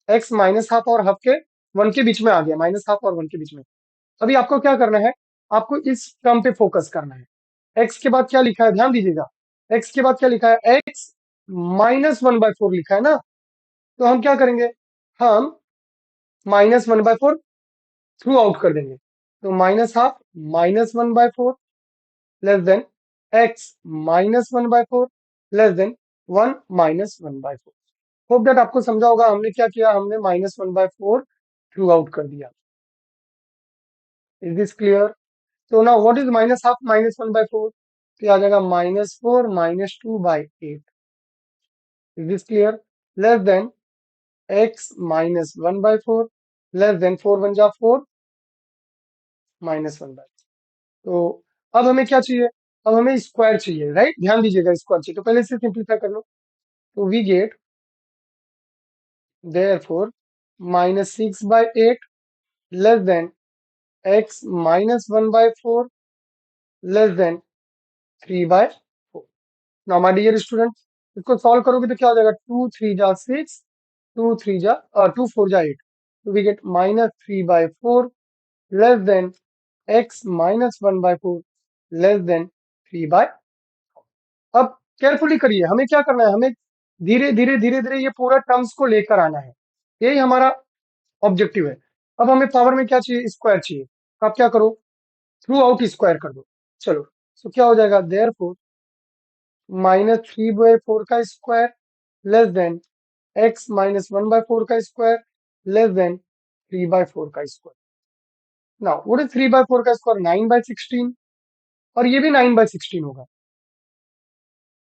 एक्स -1/2 और हाफ के 1 के बीच में आ गया, -1/2 और 1 के बीच में। अभी आपको क्या करना है, आपको इस टर्म पे फोकस करना है। एक्स के बाद क्या लिखा है, ध्यान दीजिएगा, x के बाद क्या लिखा है, x -1/4 लिखा है ना, तो हम क्या करेंगे, हम -1/4 थ्रू आउट कर देंगे, तो -½ -1/4 less than x -1/4 less then 1 -1/4। Hope that आपको समझा होगा हमने क्या किया, हमने -1/4 थ्रू आउट कर दिया। Is this clear? तो नाउ व्हाट इज -½ -1/4? तो आ जाएगा -4 -2/8। Is this clear? Less than x -1/4 less then 4 1 जा 4 -1/4। तो अब हमें क्या चाहिए, अब हमें स्क्वायर चाहिए, राइट? ध्यान दीजिएगा, स्क्वायर चाहिए, तो पहले से सिंप्लीफाई कर लो। तो we get therefore -6/8 less than x -1/4 less than 3/4। Now my dear student, इसको सॉल्व करोगे तो क्या हो जाएगा, 2 3 जा 6 2 3 जा 2 4 जा 8, तो we get -3/4 less than x -1/4 less than 3/4। अब केयरफुली करिए, हमें क्या करना है, हमें धीरे धीरे धीरे धीरे ये पूरा टर्म्स को लेकर आना है, यही हमारा ऑब्जेक्टिव है। अब हमें पावर में क्या चाहिए, स्क्वायर चाहिए, तो आप क्या करो, थ्रू आउट स्क्वायर कर दो। चलो, तो क्या हो जाएगा, देयरफॉर -3/4 का स्क्वायर लेस देन x -1/4 का स्क्वायर लेस देन 3/4 का स्क्वायर। नाउ व्हाट इज 3/4 का स्क्वायर, 9/16, और ये भी 9/16 होगा।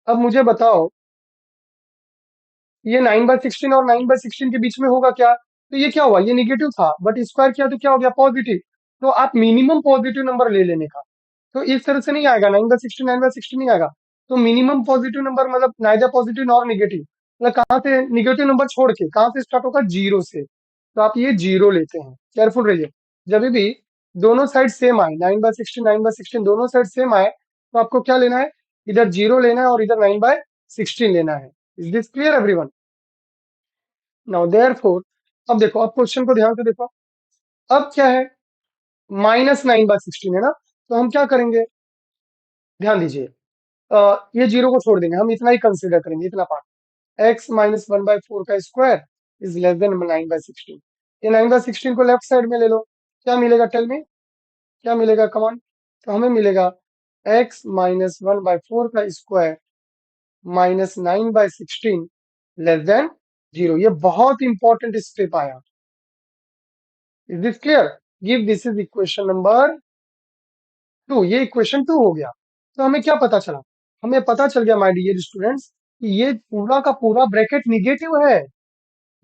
अब मुझे बताओ, ये 9/16 और 9/16 के बीच में होगा क्या, तो ये क्या हुआ, ये निगेटिव था, बट स्क्वायर किया तो क्या हो गया, पॉजिटिव। तो आप मिनिमम पॉजिटिव नंबर ले लेने का, तो इस तरह से नहीं आएगा, 9/16 9/16 नहीं आएगा। तो मिनिमम पॉजिटिव नंबर मतलब नाइदर पॉजिटिव नॉर निगेटिव, मतलब कहाँ से निगेटिव नंबर छोड़ के कहाँ से स्टार्ट होगा, जीरो से, तो आप ये जीरो लेते हैं। केयरफुल रहिए, जब भी दोनों साइड सेम आए, 9/16 दोनों साइड सेम आए, तो आपको क्या लेना है, इधर जीरो लेना है और इधर 9/16 लेना है। Is this clear everyone? Now therefore, अब देखो, अब क्वेश्चन को ध्यान से देखो, अब क्या है, -9/16 है ना, तो हम क्या करेंगे, ध्यान दीजिए, ये जीरो को छोड़ देंगे, हम इतना ही कंसीडर करेंगे, इतना पार्ट, x -1/4 का स्क्वायर इज लेस देन 9/16। ये 9/16 को लेफ्ट साइड में ले लो, क्या मिलेगा, टेल मी, क्या मिलेगा, कमान। तो हमें मिलेगा x -1/4 का स्क्वायर -9/16 लेस देन जीरो। ये बहुत इंपॉर्टेंट स्टेप आया। Is this clear? Give this is equation number 2, ये इक्वेशन 2 हो गया। तो हमें क्या पता चला, हमें पता चल गया माय डियर स्टूडेंट्स कि ये पूरा का पूरा ब्रैकेट निगेटिव है।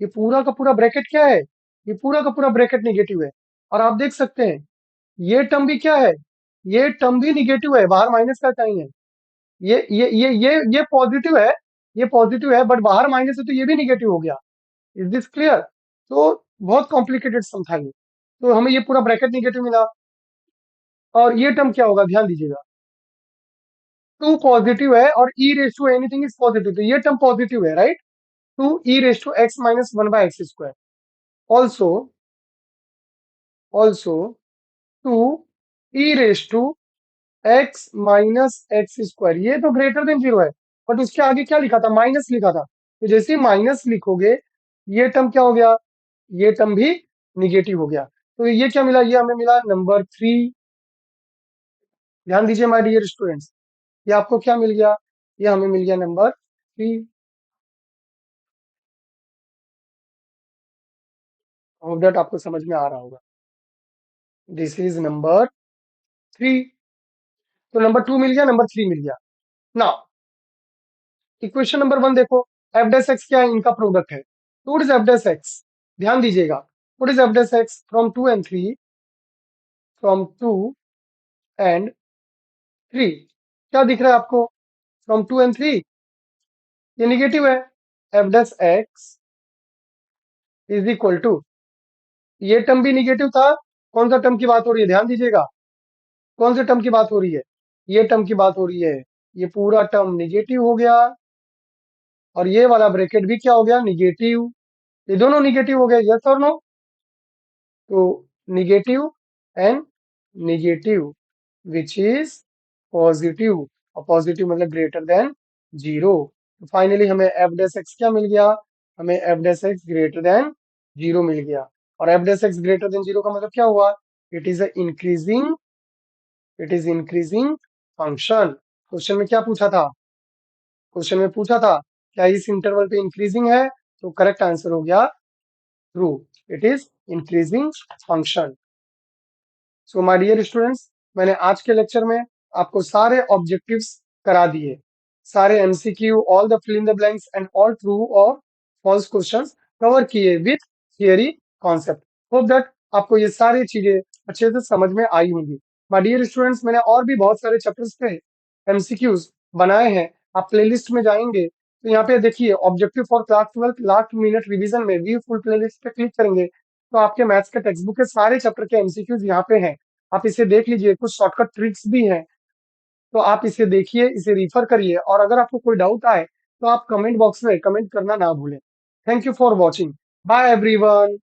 ये पूरा का पूरा ब्रैकेट क्या है, ये पूरा का पूरा ब्रैकेट निगेटिव है। और आप देख सकते हैं, ये टर्म भी क्या है, ये टर्म भी निगेटिव है, बाहर माइनस का साइन है। ये पॉजिटिव है, ये पॉजिटिव है, बट बाहर माइनस है, तो ये भी निगेटिव हो गया। Is this clear? तो बहुत कॉम्प्लिकेटेड सम था ये, तो हमें ये पूरा ब्रैकेट निगेटिव मिला। और ये टर्म क्या होगा, ध्यान दीजिएगा, टू पॉजिटिव है और e raise to anything is positive, तो ये टर्म पॉजिटिव है, right? Two e raise to x -1/x square, also also two e raise to x -x square, ये तो ग्रेटर देन जीरो है, बट उसके आगे क्या लिखा था, माइनस लिखा था, तो जैसे ही माइनस लिखोगे, ये टर्म क्या हो गया, ये टर्म भी निगेटिव हो गया। तो ये क्या मिला, ये हमें मिला नंबर 3। ध्यान दीजिए माय डियर स्टूडेंट्स, ये आपको क्या मिल गया, ये हमें मिल गया नंबर 3। होप दैट आपको समझ में आ रहा होगा। This is number 3। तो नंबर 2 मिल गया, नंबर 3 मिल गया। नाउ इक्वेशन नंबर 1 देखो, एफ डैश एक्स क्या है, इनका प्रोडक्ट है, तो what is f dash x, ध्यान दीजिएगा, what is f dash x, from 2 and 3, from 2 and 3, क्या दिख रहा है आपको, फ्रॉम 2 एंड 3, ये निगेटिव है, f dash x is equal to, ये टर्म भी निगेटिव था, कौन सा टर्म की बात हो रही है, ध्यान दीजिएगा, कौन से टर्म की बात हो रही है, ये टर्म की बात हो रही है, ये पूरा टर्म निगेटिव हो गया, और ये वाला ब्रैकेट भी क्या हो गया, निगेटिव, ये दोनों निगेटिव हो गए, यस और नो, तो negative and negative which is positive, और पॉजिटिव मतलब ग्रेटर देन जीरो। तो फाइनली हमें एफ डैश एक्स क्या मिल गया? हमें f dash x greater than zero मिल गया। और f dash x greater than zero का मतलब क्या हुआ? It is increasing function. Question में क्या पूछा था? क्वेश्चन में पूछा था क्या इस इंटरवल पे इंक्रीजिंग है? तो करेक्ट आंसर हो गया true. It is increasing function. So my dear students, मैंने आज के लेक्चर में आपको सारे ऑब्जेक्टिव्स करा दिए, सारे MCQ, all the fill in the blanks and all true और फॉल्स क्वेश्चंस कवर किए with theory concept. Hope that आपको ये सारी चीजें अच्छे से समझ में आई होंगी। माय डियर स्टूडेंट्स, मैंने और भी बहुत सारे चैप्टर्स पे एमसीक्यूज बनाए हैं। आप प्लेलिस्ट में जाएंगे तो यहाँ पे देखिए objective for class 12 last minute revision में व्यू फुल प्लेलिस्ट पे क्लिक करेंगे तो आपके मैथ्स के टेक्स्ट बुक के सारे चैप्टर के एमसीक्यूज यहाँ पे हैं। आप इसे देख लीजिए, कुछ शॉर्टकट ट्रिक्स भी हैं, तो आप इसे देखिए, इसे रिफर करिए, और अगर आपको कोई डाउट आए तो आप कमेंट बॉक्स में कमेंट करना ना भूलें। Thank you for watching. Bye everyone.